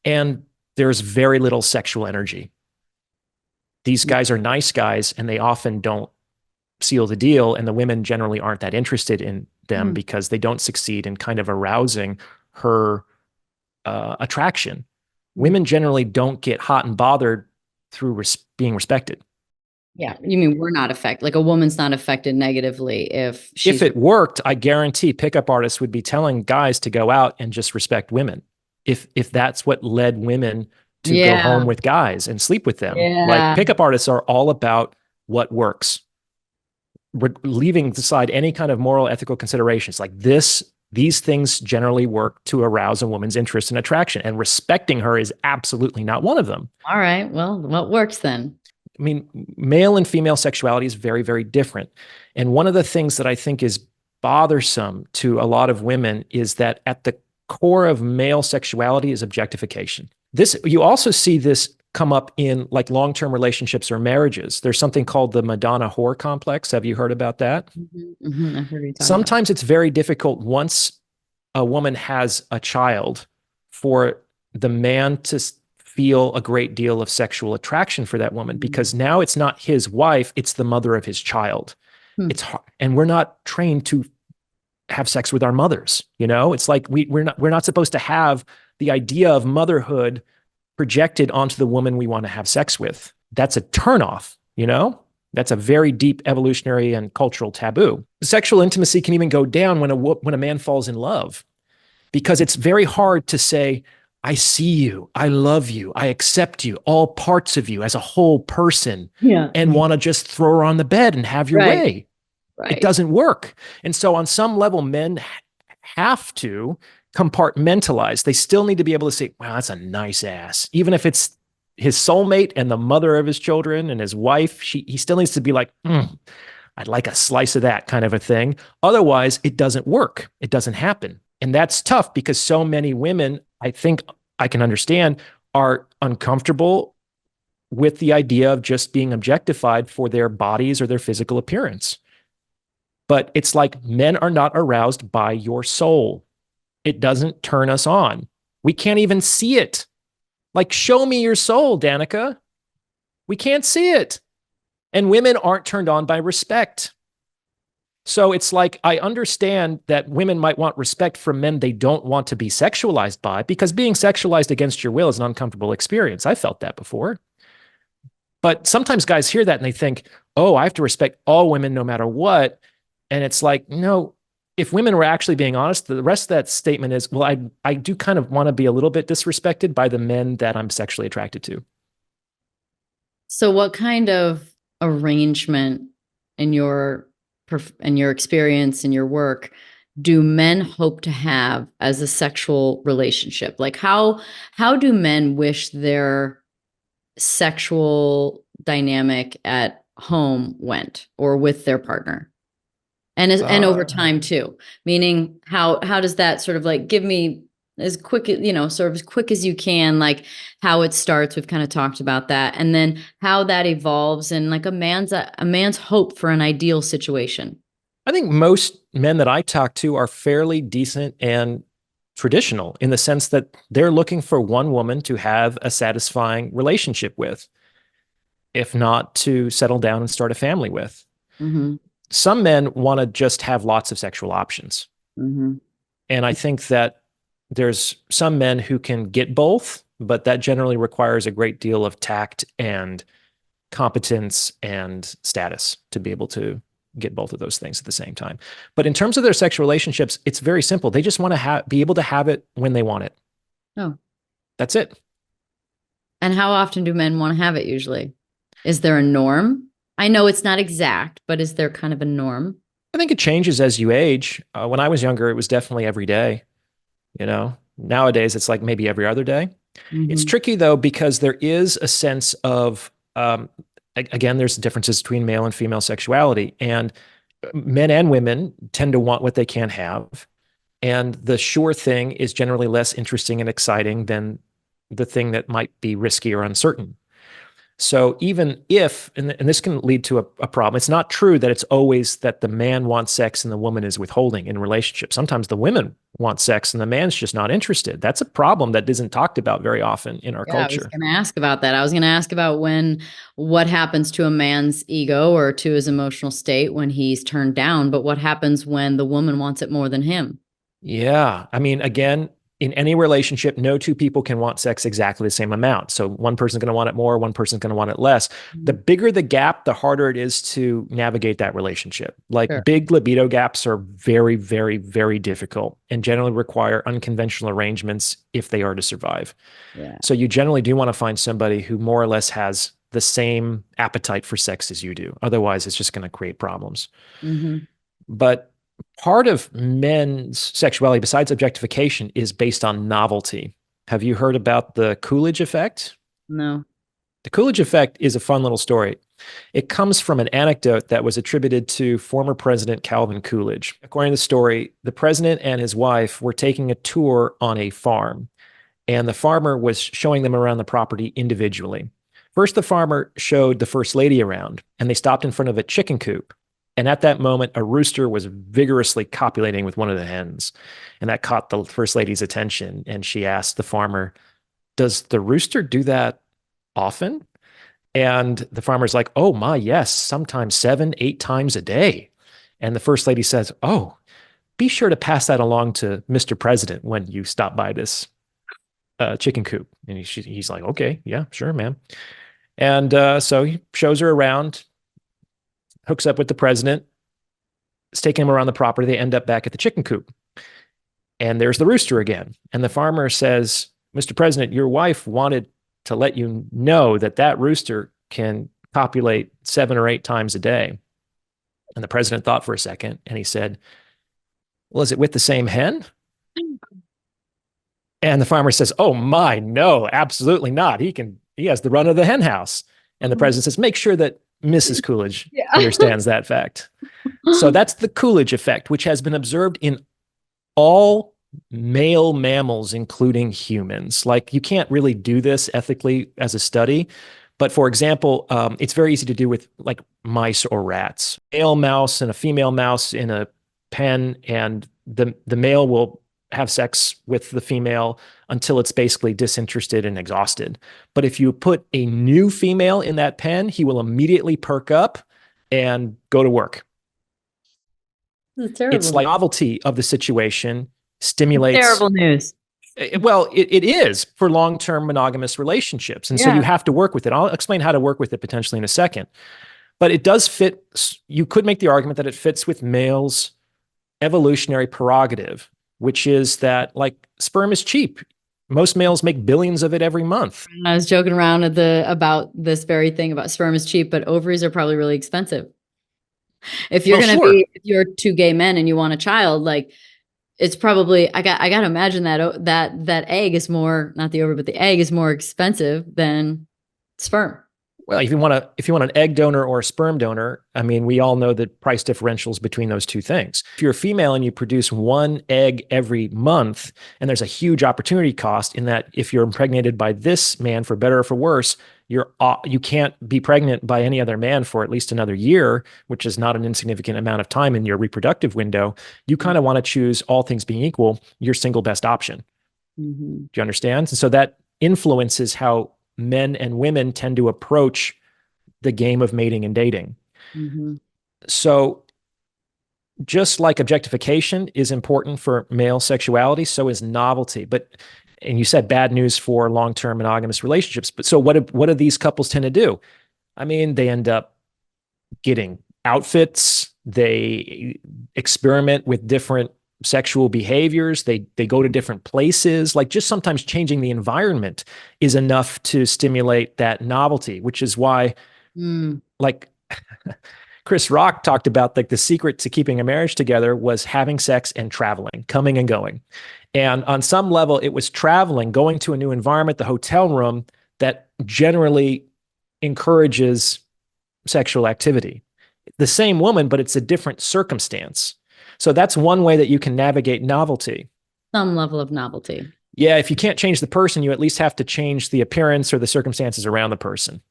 And there's very little sexual energy. These guys are nice guys and they often don't seal the deal. And the women generally aren't that interested in them because they don't succeed in kind of arousing her attraction. Women generally don't get hot and bothered through being respected. Yeah. You mean we're not affected, like a woman's not affected negatively if it worked, I guarantee pickup artists would be telling guys to go out and just respect women. If that's what led women to go home with guys and sleep with them. Like pickup artists are all about what works. We're leaving aside any kind of moral, ethical considerations. Like these things generally work to arouse a woman's interest and attraction, and respecting her is absolutely not one of them. All right. Well, what works then? I mean, male and female sexuality is very, very different. And one of the things that I think is bothersome to a lot of women is that at the core of male sexuality is objectification. You also see this come up in like long-term relationships or marriages. There's something called the Madonna whore complex. Have you heard about that? I've heard you talk Sometimes it's very difficult once a woman has a child for the man to feel a great deal of sexual attraction for that woman, because now it's not his wife, it's the mother of his child. It's hard, and we're not trained to have sex with our mothers. It's like we're not supposed to have the idea of motherhood projected onto the woman we want to have sex with. That's a turnoff. That's a very deep evolutionary and cultural taboo. Sexual intimacy can even go down when a man falls in love, because it's very hard to say, I see you, I love you, I accept you, all parts of you as a whole person, and want to just throw her on the bed and have your way. It doesn't work. And so on some level, men have to compartmentalize. They still need to be able to say, wow, that's a nice ass. Even if it's his soulmate and the mother of his children and his wife, he still needs to be like, I'd like a slice of that kind of a thing. Otherwise, it doesn't work. It doesn't happen. And that's tough because so many women, I think I can understand, are uncomfortable with the idea of just being objectified for their bodies or their physical appearance. But it's like men are not aroused by your soul. It doesn't turn us on. We can't even see it. Like, show me your soul, Danica. We can't see it. And women aren't turned on by respect. So it's like, I understand that women might want respect from men they don't want to be sexualized by, because being sexualized against your will is an uncomfortable experience. I felt that before. But sometimes guys hear that and they think, oh, I have to respect all women no matter what. And it's like, no, if women were actually being honest, the rest of that statement is, well, I do kind of want to be a little bit disrespected by the men that I'm sexually attracted to. So what kind of arrangement in your experience in your work do men hope to have as a sexual relationship? Like how do men wish their sexual dynamic at home went, or with their partner? And over time too, meaning how does that sort of like, give me as quick, sort of as quick as you can, like how it starts. We've kind of talked about that. And then how that evolves and like a man's hope for an ideal situation. I think most men that I talk to are fairly decent and traditional in the sense that they're looking for one woman to have a satisfying relationship with, if not to settle down and start a family with. Mm-hmm. Some men want to just have lots of sexual options. Mm-hmm. And I think that there's some men who can get both, but that generally requires a great deal of tact and competence and status to be able to get both of those things at the same time. But in terms of their sexual relationships, it's very simple. They just want to be able to have it when they want it. Oh. That's it. And how often do men want to have it usually? Is there a norm? I know it's not exact, but is there kind of a norm? I think it changes as you age. When I was younger, it was definitely every day. Nowadays it's like maybe every other day. Mm-hmm. It's tricky though, because there is a sense of, again, there's differences between male and female sexuality, and men and women tend to want what they can't have. And the sure thing is generally less interesting and exciting than the thing that might be risky or uncertain. So even if, and this can lead to a problem, it's not true that it's always that the man wants sex and the woman is withholding in relationships. Sometimes the women want sex and the man's just not interested. That's a problem that isn't talked about very often in our culture. I was going to ask about that. I was going to ask about what happens to a man's ego or to his emotional state when he's turned down, but what happens when the woman wants it more than him? Yeah. I mean, again, in any relationship, no two people can want sex exactly the same amount. So one person's going to want it more, one person's going to want it less. The bigger the gap, the harder it is to navigate that relationship. Like big libido gaps are very, very, very difficult and generally require unconventional arrangements if they are to survive. Yeah. So you generally do want to find somebody who more or less has the same appetite for sex as you do. Otherwise, it's just going to create problems. Mm-hmm. But part of men's sexuality, besides objectification, is based on novelty. Have you heard about the Coolidge effect? No. The Coolidge effect is a fun little story. It comes from an anecdote that was attributed to former President Calvin Coolidge. According to the story, the president and his wife were taking a tour on a farm, and the farmer was showing them around the property individually. First, the farmer showed the first lady around, and they stopped in front of a chicken coop. And at that moment, a rooster was vigorously copulating with one of the hens. And that caught the first lady's attention. And she asked the farmer, "Does the rooster do that often?" And the farmer's like, "Oh my, yes, sometimes 7, 8 times a day." And the first lady says, "Oh, be sure to pass that along to Mr. President when you stop by this chicken coop." And he's like, "Okay, yeah, sure, ma'am." And so he shows her around, hooks up with the president. It's taking him around the property. They end up back at the chicken coop. And there's the rooster again. And the farmer says, "Mr. President, your wife wanted to let you know that that rooster can copulate 7 or 8 times a day." And the president thought for a second and he said, "Well, is it with the same hen?" And the farmer says, "Oh my, no, absolutely not. He has the run of the hen house." And the president says, "Make sure that Mrs. Coolidge understands that fact." So that's the Coolidge effect, which has been observed in all male mammals, including humans. Like, you can't really do this ethically as a study, but for example, it's very easy to do with like mice or rats. Male mouse and a female mouse in a pen, and the male will have sex with the female until it's basically disinterested and exhausted. But if you put a new female in that pen, he will immediately perk up and go to work. It's like novelty of the situation stimulates. Terrible news. Well, it is for long-term monogamous relationships. And so you have to work with it. I'll explain how to work with it potentially in a second. But it does fit. You could make the argument that it fits with males' evolutionary prerogative, which is that, like, sperm is cheap. Most males make billions of it every month. I was joking around about this very thing about sperm is cheap, but ovaries are probably really expensive. If you're if you're 2 gay men and you want a child, like, it's probably, I got to imagine that egg is more, not the ovary, but the egg is more expensive than sperm. Well, if you want an egg donor or a sperm donor, I mean, we all know the price differentials between those two things. If you're a female and you produce 1 egg every month, and there's a huge opportunity cost in that if you're impregnated by this man, for better or for worse, you can't be pregnant by any other man for at least another year, which is not an insignificant amount of time in your reproductive window. You kind of want to choose, all things being equal, your single best option. Mm-hmm. Do you understand? And so that influences how men and women tend to approach the game of mating and dating. Mm-hmm. So just like objectification is important for male sexuality, so is novelty. And you said bad news for long-term monogamous relationships. But so what do these couples tend to do? I mean, they end up getting outfits, they experiment with different sexual behaviors, they go to different places. Like, just sometimes changing the environment is enough to stimulate that novelty, which is why like Chris Rock talked about, like, the secret to keeping a marriage together was having sex and traveling, coming and going. And on some level, it was traveling, going to a new environment, the hotel room, that generally encourages sexual activity. The same woman, but it's a different circumstance. So that's one way that you can navigate novelty. Some level of novelty. Yeah, if you can't change the person, you at least have to change the appearance or the circumstances around the person.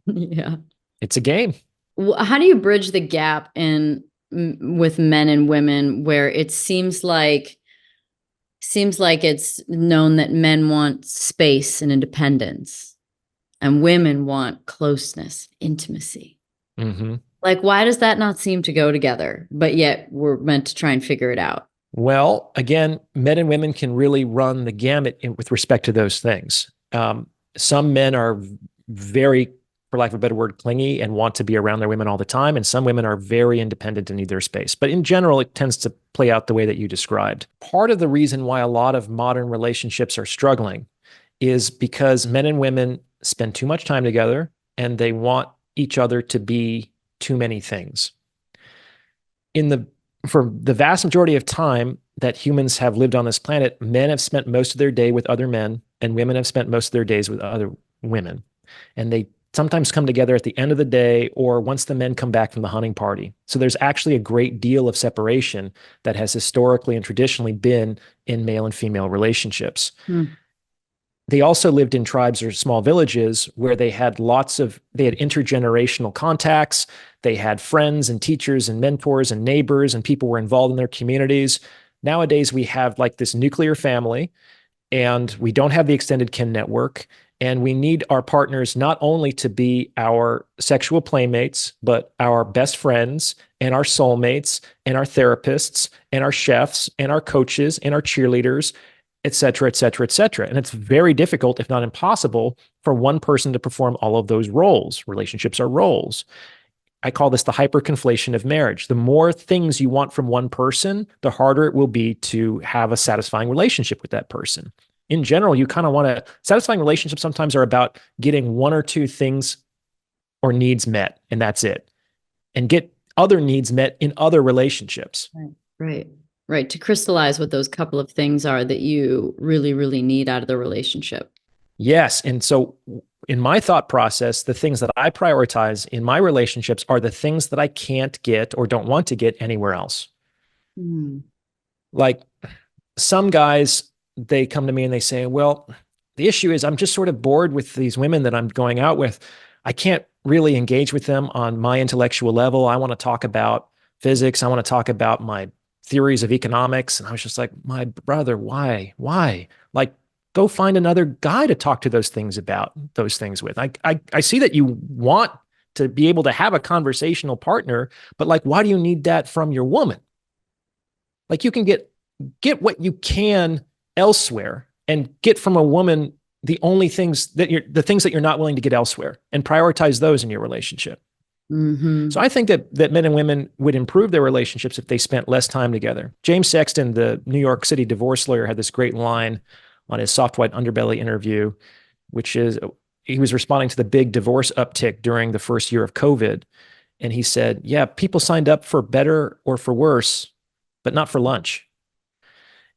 Yeah. It's a game. How do you bridge the gap with men and women where it seems like it's known that men want space and independence and women want closeness, intimacy? Mm-hmm. Like, why does that not seem to go together? But yet we're meant to try and figure it out. Well, again, men and women can really run the gamut with respect to those things. Some men are very, for lack of a better word, clingy and want to be around their women all the time. And some women are very independent and need their space. But in general, it tends to play out the way that you described. Part of the reason why a lot of modern relationships are struggling is because men and women spend too much time together and they want each other to be too many things. For the vast majority of time that humans have lived on this planet, men have spent most of their day with other men and women have spent most of their days with other women. And they sometimes come together at the end of the day or once the men come back from the hunting party. So there's actually a great deal of separation that has historically and traditionally been in male and female relationships. They also lived in tribes or small villages where they had intergenerational contacts. They had friends and teachers and mentors and neighbors, and people were involved in their communities. Nowadays, we have like this nuclear family, and we don't have the extended kin network. And we need our partners not only to be our sexual playmates, but our best friends and our soulmates and our therapists and our chefs and our coaches and our cheerleaders, et cetera, et cetera, et cetera. And it's very difficult, if not impossible, for one person to perform all of those roles. Relationships are roles. I call this the hyperconflation of marriage. The more things you want from one person, the harder it will be to have a satisfying relationship with that person. In general, you kind of want to, satisfying relationships sometimes are about getting one or two things or needs met, and that's it. And get other needs met in other relationships. Right. To crystallize what those couple of things are that you really, really need out of the relationship. Yes. And so in my thought process, the things that I prioritize in my relationships are the things that I can't get or don't want to get anywhere else. Like some guys, they come to me and they say, well, the issue is I'm just sort of bored with these women that I'm going out with. I can't really engage with them on my intellectual level. I want to talk about physics. I want to talk about my theories of economics. And I was just like, my brother, why? Like, go find another guy to talk to those things with. I see that you want to be able to have a conversational partner, but like, why do you need that from your woman? Like, you can get what you can elsewhere and get from a woman the things that you're not willing to get elsewhere, and prioritize those in your relationship. So I think that men and women would improve their relationships if they spent less time together. James Sexton, the New York City divorce lawyer, had this great line on his Soft White Underbelly interview, which is, he was responding to the big divorce uptick during the first year of COVID. And he said, yeah, people signed up for better or for worse, but not for lunch.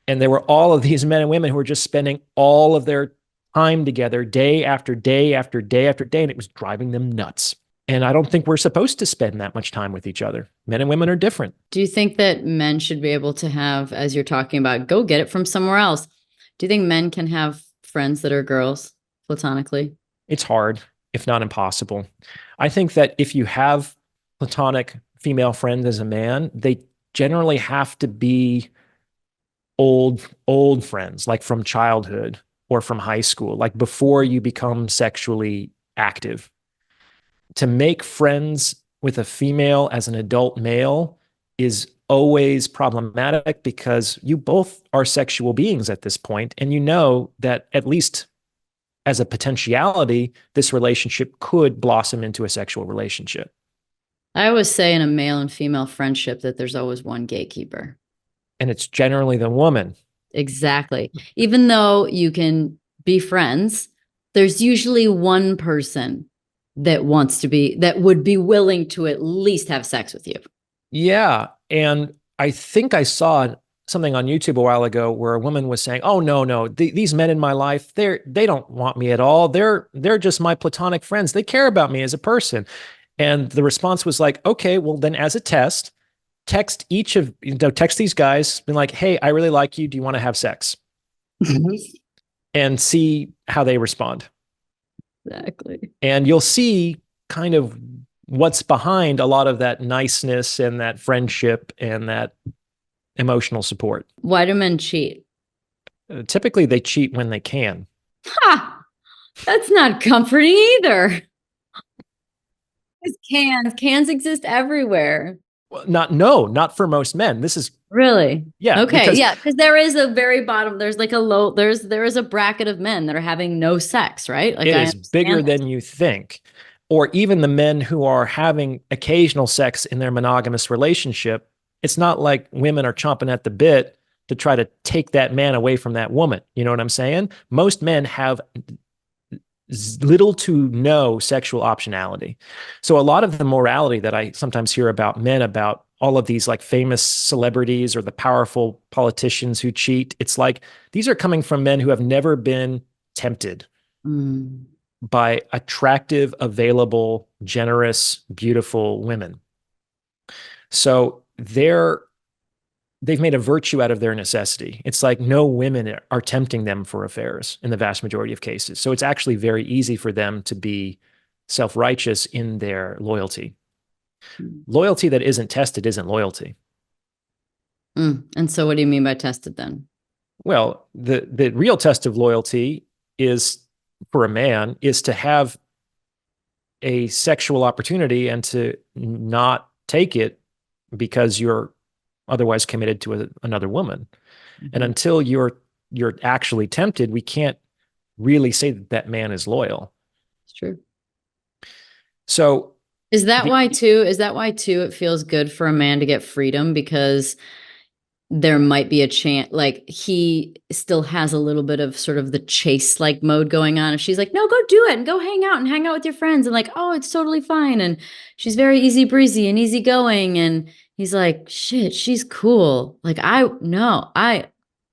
And there were all of these men and women who were just spending all of their time together day after day after day after day, and it was driving them nuts. And I don't think we're supposed to spend that much time with each other. Men and women are different. Do you think that men should be able to have, as you're talking about, go get it from somewhere else? Do you think men can have friends that are girls platonically? It's hard, if not impossible. I think that if you have platonic female friends as a man, they generally have to be old friends, like from childhood or from high school, like before you become sexually active. To make friends with a female as an adult male is always problematic because you both are sexual beings at this point, and you know that at least as a potentiality, this relationship could blossom into a sexual relationship. I always say in a male and female friendship that there's always one gatekeeper. And it's generally the woman. Exactly. Even though you can be friends, there's usually one person that would be willing to at least have sex with you. Yeah. And I think I saw something on YouTube a while ago where a woman was saying, "Oh, no, these men in my life, they don't want me at all. They're just my platonic friends. They care about me as a person." And the response was like, "Okay, well then as a test, text these guys, being like, 'Hey, I really like you. Do you want to have sex?'" And see how they respond. Exactly. And you'll see kind of what's behind a lot of that niceness and that friendship and that emotional support. Why do men cheat? Typically, they cheat when they can. Ha! That's not comforting either. Cans exist everywhere. Well, not for most men. This is really, yeah. Okay, because there is a very bottom. There's like there is a bracket of men that are having no sex, right? Like it is bigger than you think. Or even the men who are having occasional sex in their monogamous relationship. It's not like women are chomping at the bit to try to take that man away from that woman. You know what I'm saying? Most men have little to no sexual optionality. So a lot of the morality that I sometimes hear about men, about all of these like famous celebrities or the powerful politicians who cheat, it's like these are coming from men who have never been tempted by attractive, available, generous, beautiful women. So they've made a virtue out of their necessity. It's like no women are tempting them for affairs in the vast majority of cases. So it's actually very easy for them to be self-righteous in their loyalty. Loyalty that isn't tested isn't loyalty. And so what do you mean by tested then? Well, the real test of loyalty is, for a man, is to have a sexual opportunity and to not take it because you're otherwise committed to another woman. And until you're actually tempted, we can't really say that man is loyal. It's true. So is that why too it feels good for a man to get freedom? Because there might be a chance, like he still has a little bit of sort of the chase like mode going on. And she's like, no, go do it and go hang out with your friends. And like, oh, it's totally fine. And she's very easy breezy and easy going. And he's like, shit, she's cool. Like, I'm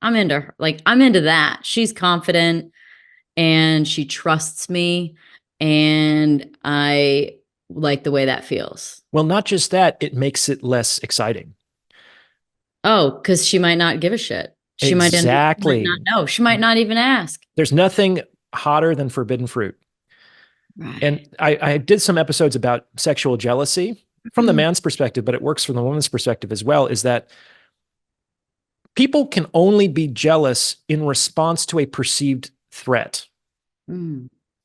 into her. Like, I'm into that. She's confident and she trusts me. And I like the way that feels. Well, not just that, it makes it less exciting. Oh, because she might not give a shit. She might not know. She might not even ask. There's nothing hotter than forbidden fruit. Right. And I did some episodes about sexual jealousy from the man's perspective, but it works from the woman's perspective as well, is that people can only be jealous in response to a perceived threat.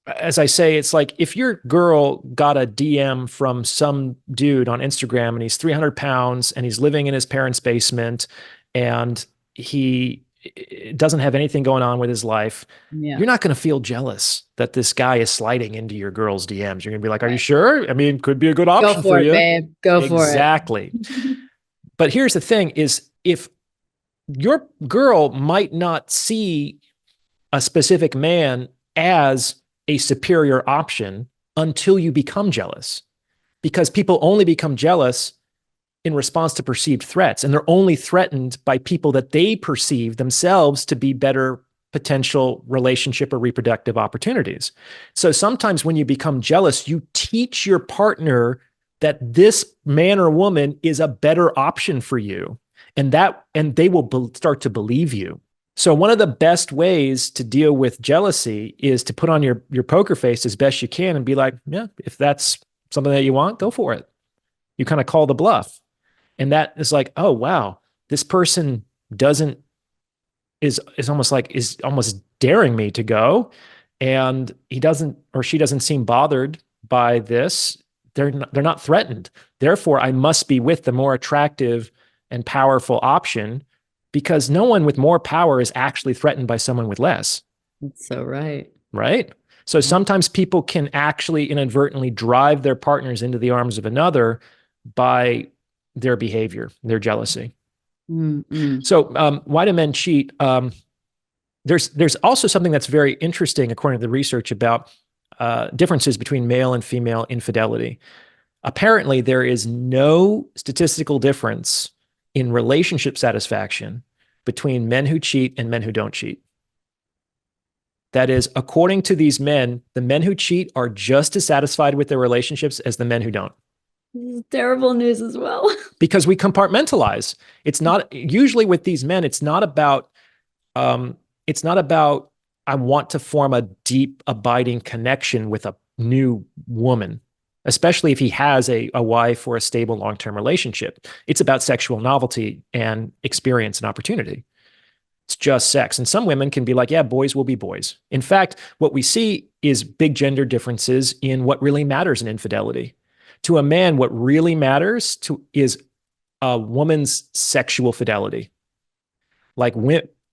As I say, it's like if your girl got a DM from some dude on Instagram and he's 300 pounds and he's living in his parents' basement and he doesn't have anything going on with his life, you're not going to feel jealous that this guy is sliding into your girl's DMs. You're going to be like, are you sure? I mean, could be a good option for you. Babe. Go for it. Exactly. But here's the thing is, if your girl might not see a specific man as a superior option until you become jealous, because people only become jealous in response to perceived threats. And they're only threatened by people that they perceive themselves to be better potential relationship or reproductive opportunities. So sometimes when you become jealous, you teach your partner that this man or woman is a better option for you, and they will start to believe you. So one of the best ways to deal with jealousy is to put on your poker face as best you can and be like, yeah, if that's something that you want, go for it. You kind of call the bluff. And that is like, oh, wow, this person is almost daring me to go. And he doesn't, or she doesn't seem bothered by this. They're not threatened. Therefore, I must be with the more attractive and powerful option, because no one with more power is actually threatened by someone with less. That's so right. right? So sometimes people can actually inadvertently drive their partners into the arms of another by their behavior, their jealousy. Mm-mm. So why do men cheat? There's also something that's very interesting, according to the research, about differences between male and female infidelity. Apparently, there is no statistical difference in relationship satisfaction between men who cheat and men who don't cheat. That is, according to these men, the men who cheat are just as satisfied with their relationships as the men who don't. This is terrible news as well. Because we compartmentalize. It's not usually with these men. It's not about I want to form a deep, abiding connection with a new woman, especially if he has a wife or a stable long-term relationship. It's about sexual novelty and experience and opportunity. It's just sex. And some women can be like, yeah, boys will be boys. In fact, what we see is big gender differences in what really matters in infidelity. To a man, what really matters is a woman's sexual fidelity. Like,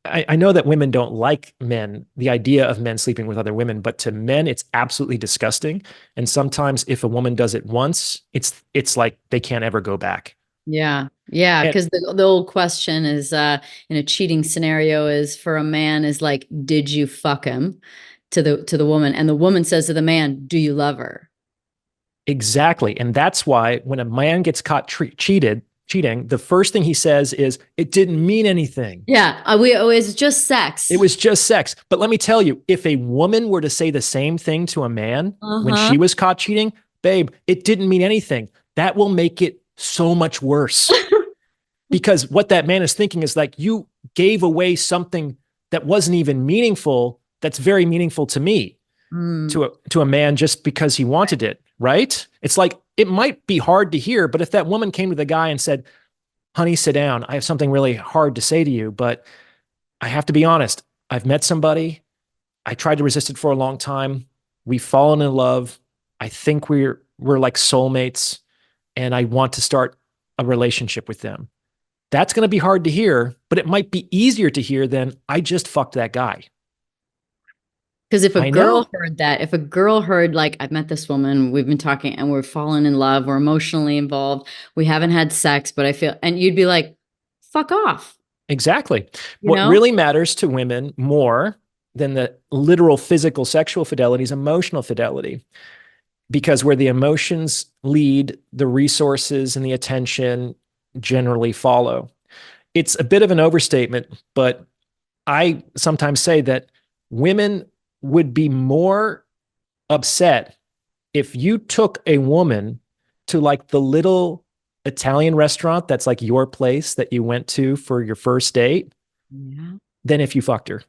I know that women don't like men, the idea of men sleeping with other women, but to men, it's absolutely disgusting. And sometimes if a woman does it once, it's like they can't ever go back. Yeah. Yeah. Because the old question is in a cheating scenario is for a man is like, did you fuck him to the woman? And the woman says to the man, do you love her? Exactly. And that's why when a man gets caught cheating, the first thing he says is, it didn't mean anything. Yeah. It was just sex. It was just sex. But let me tell you, if a woman were to say the same thing to a man when she was caught cheating, babe, it didn't mean anything. That will make it so much worse. Because what that man is thinking is like, you gave away something that wasn't even meaningful. That's very meaningful to me, to a man, just because he wanted it. Right? It's like, it might be hard to hear, but if that woman came to the guy and said, honey, sit down, I have something really hard to say to you, but I have to be honest. I've met somebody. I tried to resist it for a long time. We've fallen in love. I think we're like soulmates, and I want to start a relationship with them. That's going to be hard to hear, but it might be easier to hear than, I just fucked that guy. Because if a girl heard that, if a girl heard, like, I've met this woman, we've been talking and we're falling in love, we're emotionally involved, we haven't had sex, but I feel, and you'd be like, fuck off. Exactly. What really matters to women more than the literal physical sexual fidelity is emotional fidelity. Because where the emotions lead, the resources and the attention generally follow. It's a bit of an overstatement, but I sometimes say that women would be more upset if you took a woman to like the little Italian restaurant that's like your place that you went to for your first date, than if you fucked her.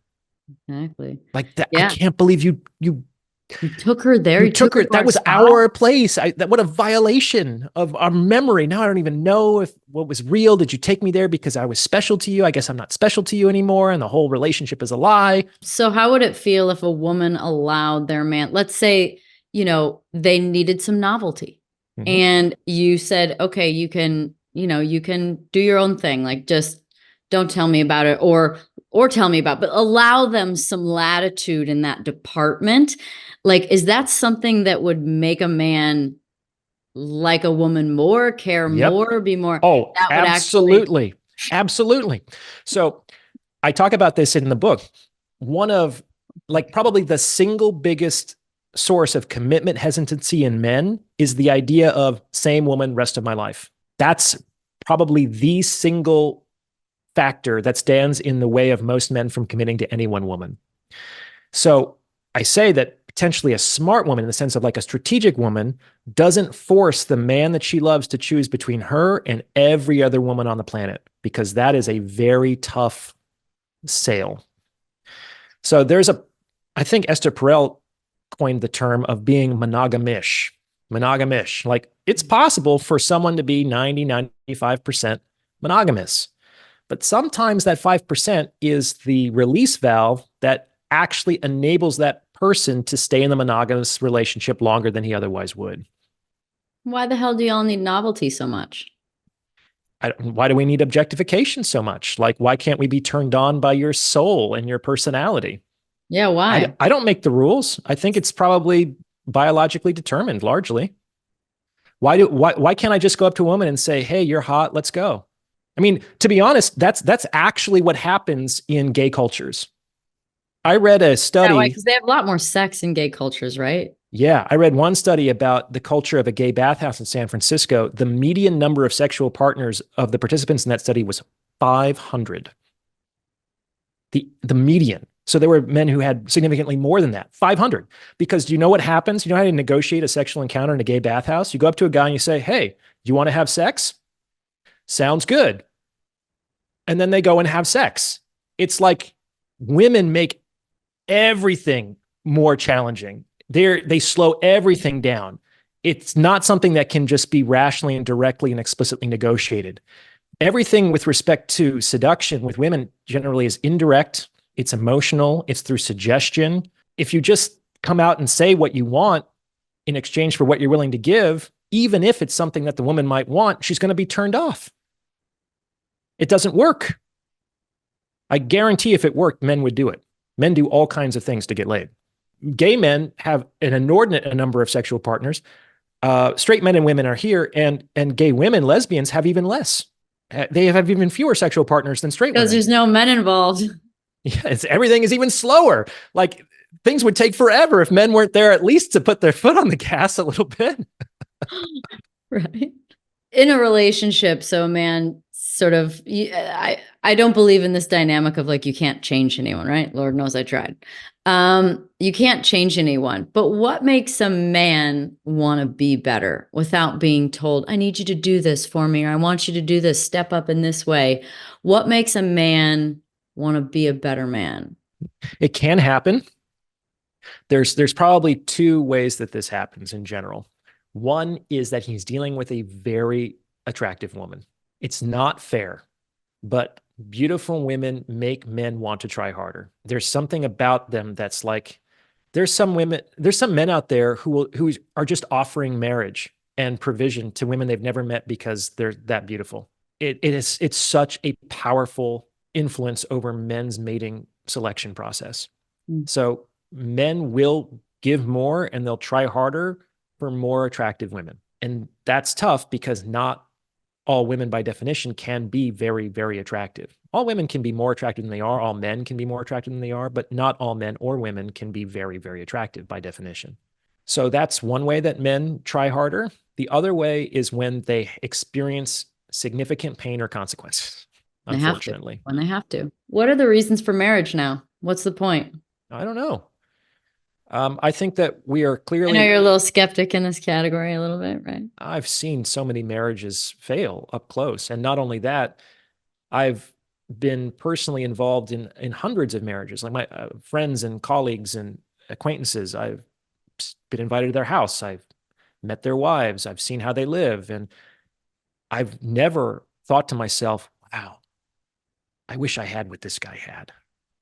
Exactly. Like that. Yeah. I can't believe you took her there. You took her. That was our place. What a violation of our memory. Now I don't even know what was real. Did you take me there because I was special to you? I guess I'm not special to you anymore, and the whole relationship is a lie. So how would it feel if a woman allowed their man, let's say, they needed some novelty, and you said, okay, you can do your own thing. Like, just don't tell me about it, or tell me about it, but allow them some latitude in that department. Like, is that something that would make a man like a woman more, care more, be more? Oh, absolutely. Absolutely. So I talk about this in the book. One of, like, probably the single biggest source of commitment hesitancy in men is the idea of same woman, rest of my life. That's probably the single factor that stands in the way of most men from committing to any one woman. So I say that potentially a smart woman, in the sense of like a strategic woman, doesn't force the man that she loves to choose between her and every other woman on the planet, because that is a very tough sale. So I think Esther Perel coined the term of being monogamish. Like, it's possible for someone to be 90, 95% monogamous. But sometimes that 5% is the release valve that actually enables that person to stay in the monogamous relationship longer than he otherwise would. Why the hell do y'all need novelty so much? Why do we need objectification so much? Like, why can't we be turned on by your soul and your personality? Yeah, why? I don't make the rules. I think it's probably biologically determined largely. Why can't I just go up to a woman and say, "Hey, you're hot, let's go"? I mean, to be honest, that's actually what happens in gay cultures. I read a That way, study. because they have a lot more sex in gay cultures, right? Yeah, I read one study about the culture of a gay bathhouse in San Francisco. The median number of sexual partners of the participants in that study was 500. The median. So there were men who had significantly more than that, 500. Because do you know what happens? You know how to negotiate a sexual encounter in a gay bathhouse? You go up to a guy and you say, "Hey, do you want to have sex?" "Sounds good." And then they go and have sex. It's like women make everything more challenging. They slow everything down. It's not something that can just be rationally and directly and explicitly negotiated. Everything with respect to seduction with women generally is indirect. It's emotional. It's through suggestion. If you just come out and say what you want in exchange for what you're willing to give, even if it's something that the woman might want, she's going to be turned off. It doesn't work. I guarantee if it worked, men would do it. Men do all kinds of things to get laid. Gay men have an inordinate number of sexual partners. Straight men and women are here, and gay women, lesbians, have even less. They have even fewer sexual partners than straight women. Because there's no men involved. Yeah, everything is even slower. Like things would take forever if men weren't there at least to put their foot on the gas a little bit. Right. In a relationship, so a man sort of, I don't believe in this dynamic of like, you can't change anyone, right? Lord knows I tried. You can't change anyone, but what makes a man want to be better without being told, I need you to do this for me, or I want you to do this, step up in this way? What makes a man want to be a better man? It can happen. There's probably two ways that this happens in general. One is that he's dealing with a very attractive woman. It's not fair, but beautiful women make men want to try harder. There's something about them that's like, there's some men out there who are just offering marriage and provision to women they've never met because they're that beautiful. It's such a powerful influence over men's mating selection process. So men will give more and they'll try harder for more attractive women. And that's tough because not all women by definition can be very, very attractive. All women can be more attractive than they are. All men can be more attractive than they are, but not all men or women can be very, very attractive by definition. So that's one way that men try harder. The other way is when they experience significant pain or consequences, unfortunately. When they have to. What are the reasons for marriage now? What's the point? I don't know. I think that we are clearly. I know you're a little skeptic in this category a little bit, right? I've seen so many marriages fail up close. And not only that, I've been personally involved in hundreds of marriages, like my friends and colleagues and acquaintances. I've been invited to their house. I've met their wives. I've seen how they live. And I've never thought to myself, wow, I wish I had what this guy had.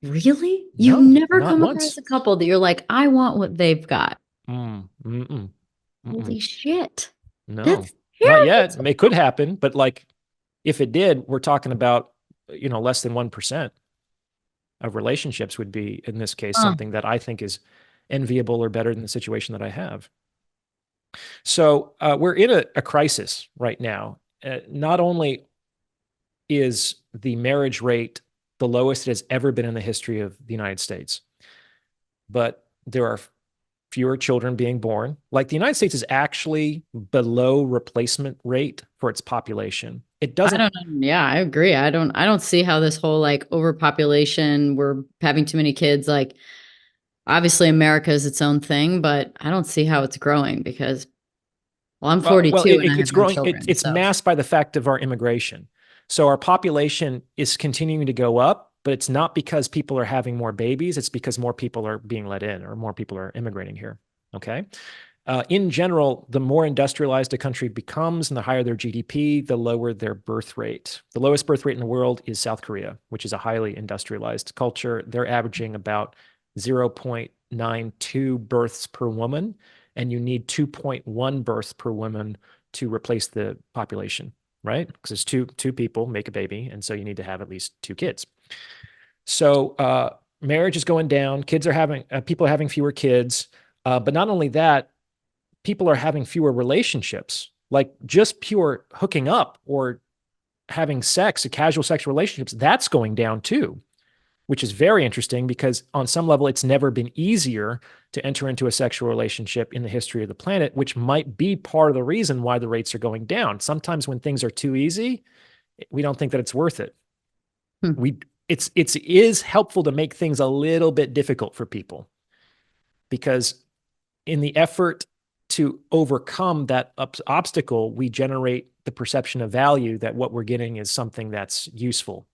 Really? No, You've never not come once. across a couple that you're like, I want what they've got. Holy shit. No, That's not yet. It could happen, but like if it did, we're talking about, less than 1% of relationships would be, in this case, something that I think is enviable or better than the situation that I have. So we're in a crisis right now. Not only is the marriage rate the lowest it has ever been in the history of the United States, but there are fewer children being born. Like the United States is actually below replacement rate for its population. It doesn't. I don't know. Yeah, I agree. I don't see how this whole like overpopulation, we're having too many kids. Like obviously America is its own thing, but I don't see how it's growing because, well, I'm 42 and I have growing. no children, It's masked by the fact of our immigration. So our population is continuing to go up, but it's not because people are having more babies. It's because more people are being let in or more people are immigrating here. Okay. In general, the more industrialized a country becomes and the higher their GDP, the lower their birth rate. The lowest birth rate in the world is South Korea, which is a highly industrialized culture. They're averaging about 0.92 births per woman, and you need 2.1 births per woman to replace the population, right? Because it's two people make a baby, and so you need to have at least two kids. So marriage is going down. Kids are having, people are having fewer kids. But not only that, people are having fewer relationships, like just pure hooking up or having sex, casual sexual relationships. That's going down too, which is very interesting because on some level, it's never been easier to enter into a sexual relationship in the history of the planet, which might be part of the reason why the rates are going down. Sometimes when things are too easy, we don't think that it's worth it. It is helpful to make things a little bit difficult for people, because in the effort to overcome that obstacle, we generate the perception of value that what we're getting is something that's useful.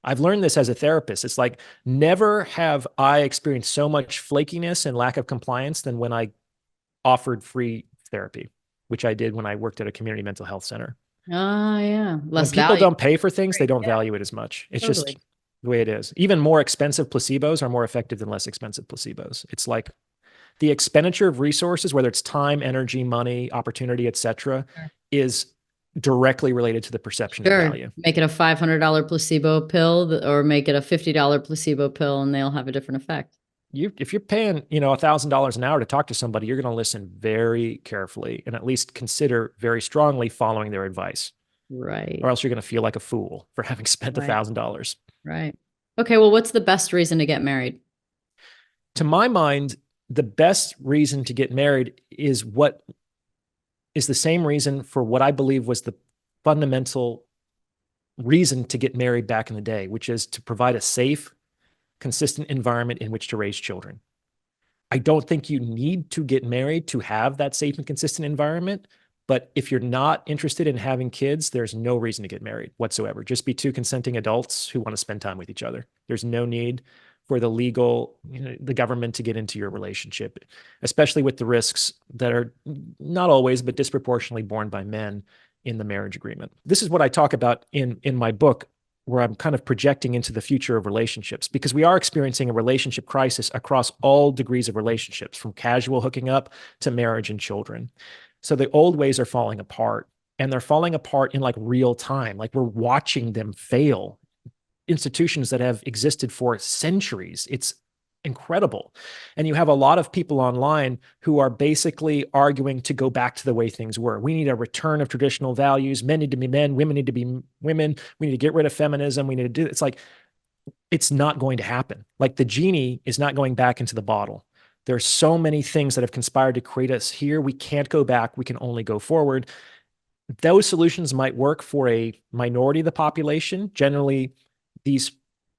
I've learned this as a therapist. It's like, never have I experienced so much flakiness and lack of compliance than when I offered free therapy, which I did when I worked at a community mental health center. Oh, yeah. Less when people value. don't pay for things, they don't value it as much. It's just the way it is. Even more expensive placebos are more effective than less expensive placebos. It's like the expenditure of resources, whether it's time, energy, money, opportunity, etc., is directly related to the perception of value. Make it a $500 placebo pill or make it a $50 placebo pill, and they'll have a different effect. If you're paying, $1,000 an hour to talk to somebody, you're going to listen very carefully and at least consider very strongly following their advice. Right. Or else you're going to feel like a fool for having spent $1,000. Right. Okay. Well, what's the best reason to get married? To my mind, the best reason to get married is the same reason for what I believe was the fundamental reason to get married back in the day, which is to provide a safe, consistent environment in which to raise children. I don't think you need to get married to have that safe and consistent environment. But if you're not interested in having kids, there's no reason to get married whatsoever. Just be two consenting adults who want to spend time with each other. There's no need for the legal, the government to get into your relationship, especially with the risks that are not always, but disproportionately borne by men in the marriage agreement. This is what I talk about in my book, where I'm kind of projecting into the future of relationships, because we are experiencing a relationship crisis across all degrees of relationships, from casual hooking up to marriage and children. So the old ways are falling apart, and they're falling apart in like real time. Like, we're watching them fail. Institutions that have existed for centuries. It's incredible. And you have a lot of people online who are basically arguing to go back to the way things were. We need a return of traditional values. Men need to be men. Women need to be women. We need to get rid of feminism. We need to do it's like, it's not going to happen. Like, the genie is not going back into the bottle. There's so many things that have conspired to create us here. We can't go back. We can only go forward. Those solutions might work for a minority of the population. Generally, these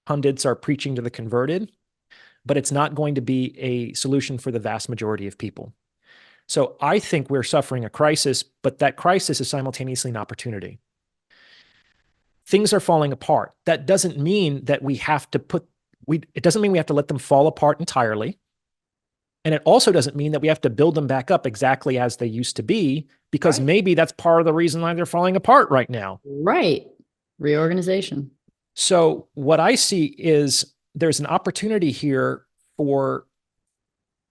pundits are preaching to the converted, but it's not going to be a solution for the vast majority of people. So I think we're suffering a crisis, but that crisis is simultaneously an opportunity. Things are falling apart. That doesn't mean that we have to it doesn't mean we have to let them fall apart entirely. And it also doesn't mean that we have to build them back up exactly as they used to be, because maybe that's part of the reason why they're falling apart right now. Right. Reorganization. So what I see is there's an opportunity here for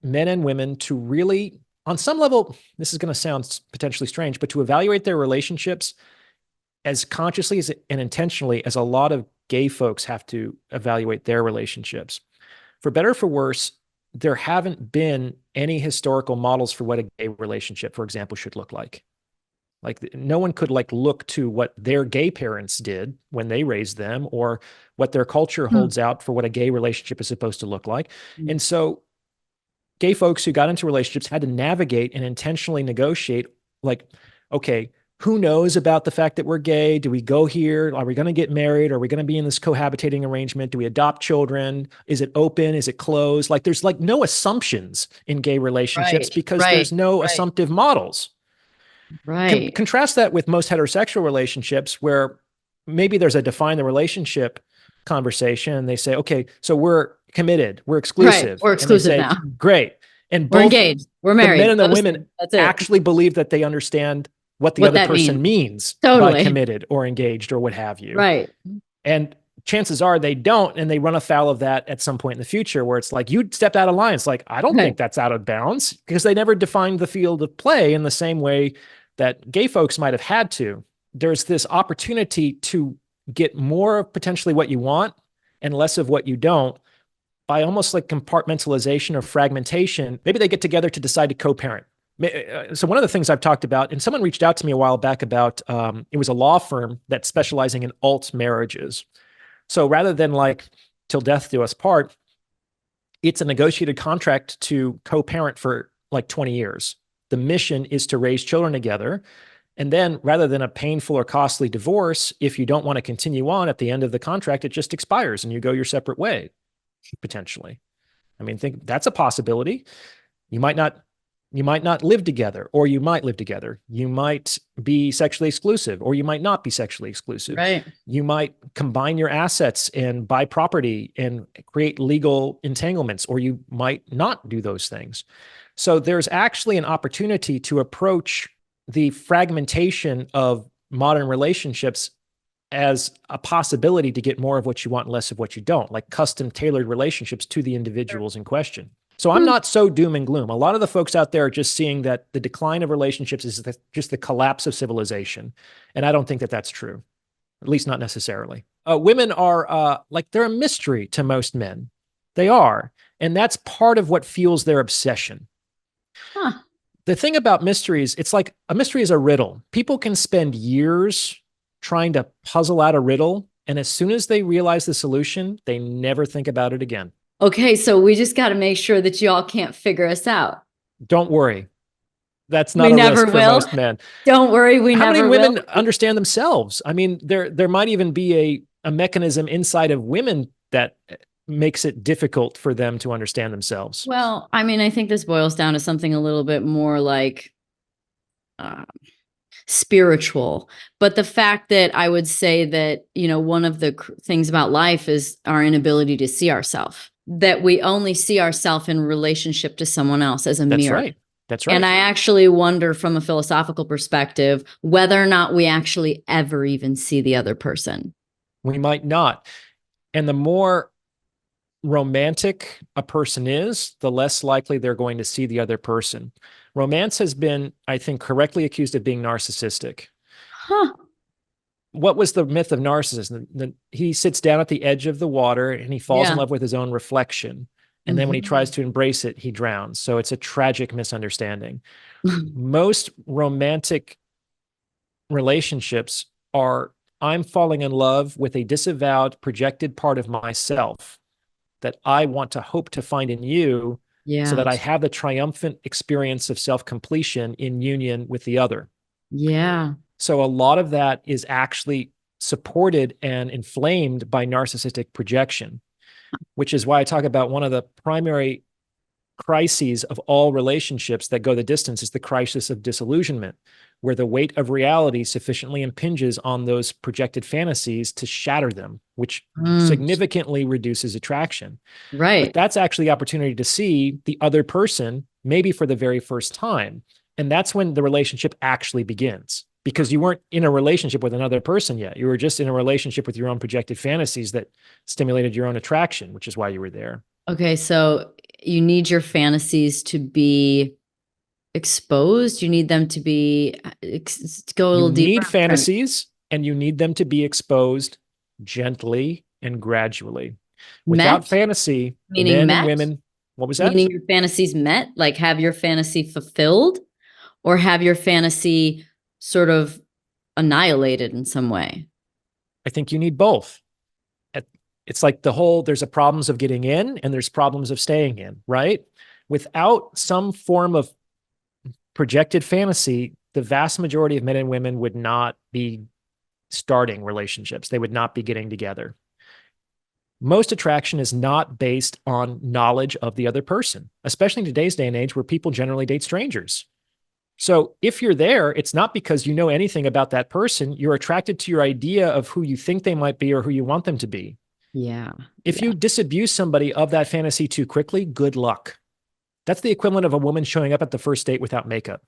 men and women to really, on some level, this is going to sound potentially strange, but to evaluate their relationships as consciously and intentionally as a lot of gay folks have to evaluate their relationships. For better or for worse, there haven't been any historical models for what a gay relationship, for example, should look like. Like, no one could look to what their gay parents did when they raised them, or what their culture holds out for what a gay relationship is supposed to look like. And so gay folks who got into relationships had to navigate and intentionally negotiate, like, okay, who knows about the fact that we're gay? Do we go here? Are we going to get married? Are we going to be in this cohabitating arrangement? Do we adopt children? Is it open? Is it closed? Like, there's no assumptions in gay relationships because there's no assumptive models. Right. Contrast that with most heterosexual relationships, where maybe there's a define the relationship conversation, and they say, okay, so we're committed, we're exclusive. We're exclusive now. Great. And we're engaged, we're married. The men and the women actually believe that they understand what the other person means by committed or engaged or what have you. Right. And chances are they don't, and they run afoul of that at some point in the future, where it's like, you stepped out of line. It's like, I don't think that's out of bounds, because they never defined the field of play in the same way that gay folks might have had to. There's this opportunity to get more of potentially what you want and less of what you don't, by almost like compartmentalization or fragmentation, maybe they get together to decide to co-parent. So one of the things I've talked about, and someone reached out to me a while back about, it was a law firm that's specializing in alt marriages. So rather than like till death do us part, it's a negotiated contract to co-parent for like 20 years. The mission is to raise children together. And then rather than a painful or costly divorce, if you don't want to continue on at the end of the contract, it just expires and you go your separate way, potentially. I mean, think that's a possibility. You might not live together, or you might live together. You might be sexually exclusive, or you might not be sexually exclusive. Right. You might combine your assets and buy property and create legal entanglements, or you might not do those things. So there's actually an opportunity to approach the fragmentation of modern relationships as a possibility to get more of what you want and less of what you don't, like custom tailored relationships to the individuals in question. So I'm not so doom and gloom. A lot of the folks out there are just seeing that the decline of relationships is just the collapse of civilization. And I don't think that that's true, at least not necessarily. Women are like, they're a mystery to most men. They are. And that's part of what fuels their obsession. Huh. The thing about mysteries, it's like a mystery is a riddle. People can spend years trying to puzzle out a riddle. And as soon as they realize the solution, they never think about it again. Okay, so we just got to make sure that y'all can't figure us out. Don't worry. That's not We a never risk for will. most men. Don't worry, we How never many will. women understand themselves? I mean, there might even be a mechanism inside of women that makes it difficult for them to understand themselves. Well, I mean, I think this boils down to something a little bit more like spiritual. But the fact that I would say that, one of the things about life is our inability to see ourselves, that we only see ourselves in relationship to someone else as a mirror. Right. That's right. And I actually wonder from a philosophical perspective, whether or not we actually ever even see the other person. We might not. And the more romantic a person is, the less likely they're going to see the other person. Romance has been, I think, correctly accused of being narcissistic. Huh. What was the myth of narcissism? He sits down at the edge of the water and he falls in love with his own reflection. And then when he tries to embrace it, he drowns. So it's a tragic misunderstanding. Most romantic relationships are, I'm falling in love with a disavowed, projected part of myself that I want to hope to find in you, so that I have the triumphant experience of self-completion in union with the other. Yeah. So a lot of that is actually supported and inflamed by narcissistic projection, which is why I talk about one of the primary crises of all relationships that go the distance is the crisis of disillusionment, where the weight of reality sufficiently impinges on those projected fantasies to shatter them, which significantly reduces attraction. Right. But that's actually the opportunity to see the other person, maybe for the very first time. And that's when the relationship actually begins, because you weren't in a relationship with another person yet. You were just in a relationship with your own projected fantasies that stimulated your own attraction, which is why you were there. Okay, so you need your fantasies to be exposed. You need them to be go a little deeper. You need fantasies, and you need them to be exposed gently and gradually. Without fantasy, meaning men and women. What was that? Meaning your fantasies met, like have your fantasy fulfilled, or have your fantasy sort of annihilated in some way? I think you need both. It's like there's a problems of getting in and there's problems of staying in, right? Without some form of projected fantasy, the vast majority of men and women would not be starting relationships. They would not be getting together. Most attraction is not based on knowledge of the other person, especially in today's day and age where people generally date strangers. So if you're there, it's not because you know anything about that person. You're attracted to your idea of who you think they might be or who you want them to be. Yeah. If you disabuse somebody of that fantasy too quickly, good luck. That's the equivalent of a woman showing up at the first date without makeup.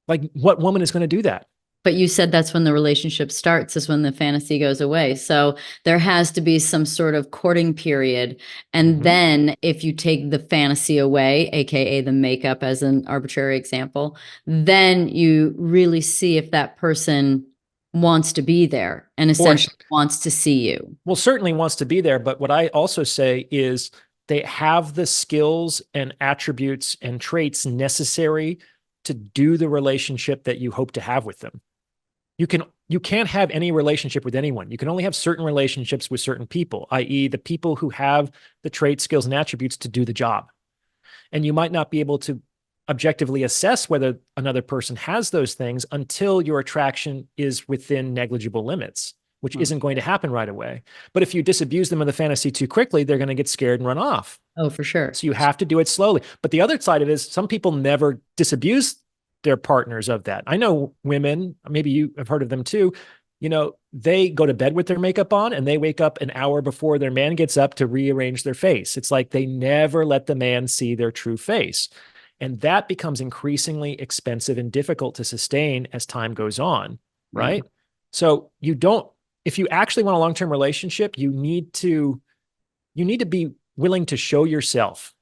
Like, what woman is going to do that? But you said that's when the relationship starts, is when the fantasy goes away. So there has to be some sort of courting period. And then if you take the fantasy away, AKA the makeup as an arbitrary example, then you really see if that person wants to be there and essentially wants to see you. Well, certainly wants to be there. But what I also say is they have the skills and attributes and traits necessary to do the relationship that you hope to have with them. You can't have any relationship with anyone. You can only have certain relationships with certain people, i.e. the people who have the traits, skills, and attributes to do the job. And you might not be able to objectively assess whether another person has those things until your attraction is within negligible limits, which isn't going to happen right away. But if you disabuse them of the fantasy too quickly, they're going to get scared and run off. Oh, for sure. So you have to do it slowly. But the other side of it is some people never disabuse their partners of that. I know women, maybe you have heard of them too, they go to bed with their makeup on and they wake up an hour before their man gets up to rearrange their face. It's like they never let the man see their true face. And that becomes increasingly expensive and difficult to sustain as time goes on, right? So if you actually want a long-term relationship, you need to be willing to show yourself,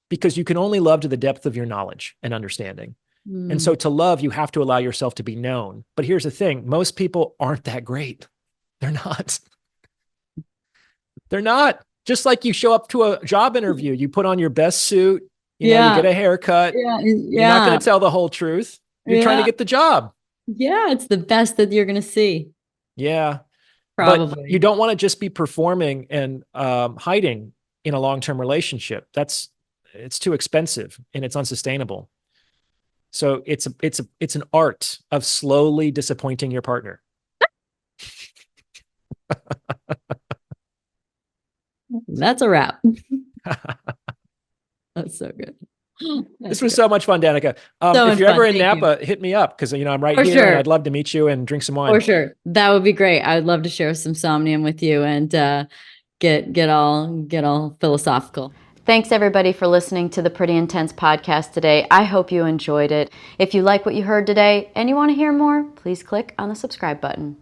because you can only love to the depth of your knowledge and understanding. And so to love, you have to allow yourself to be known. But here's the thing. Most people aren't that great. They're not. They're not. Just like you show up to a job interview, you put on your best suit, you get a haircut. You're not going to tell the whole truth. You're trying to get the job. Yeah, it's the best that you're going to see. Yeah. Probably. But you don't want to just be performing and hiding in a long-term relationship. It's too expensive and it's unsustainable. So it's an art of slowly disappointing your partner. That's a wrap. That's so good. This was so much fun, Danica. If you're ever in Napa, hit me up, because I'm right here. Sure. And I'd love to meet you and drink some wine. For sure. That would be great. I would love to share some somnium with you and get all philosophical. Thanks, everybody, for listening to the Pretty Intense podcast today. I hope you enjoyed it. If you like what you heard today and you want to hear more, please click on the subscribe button.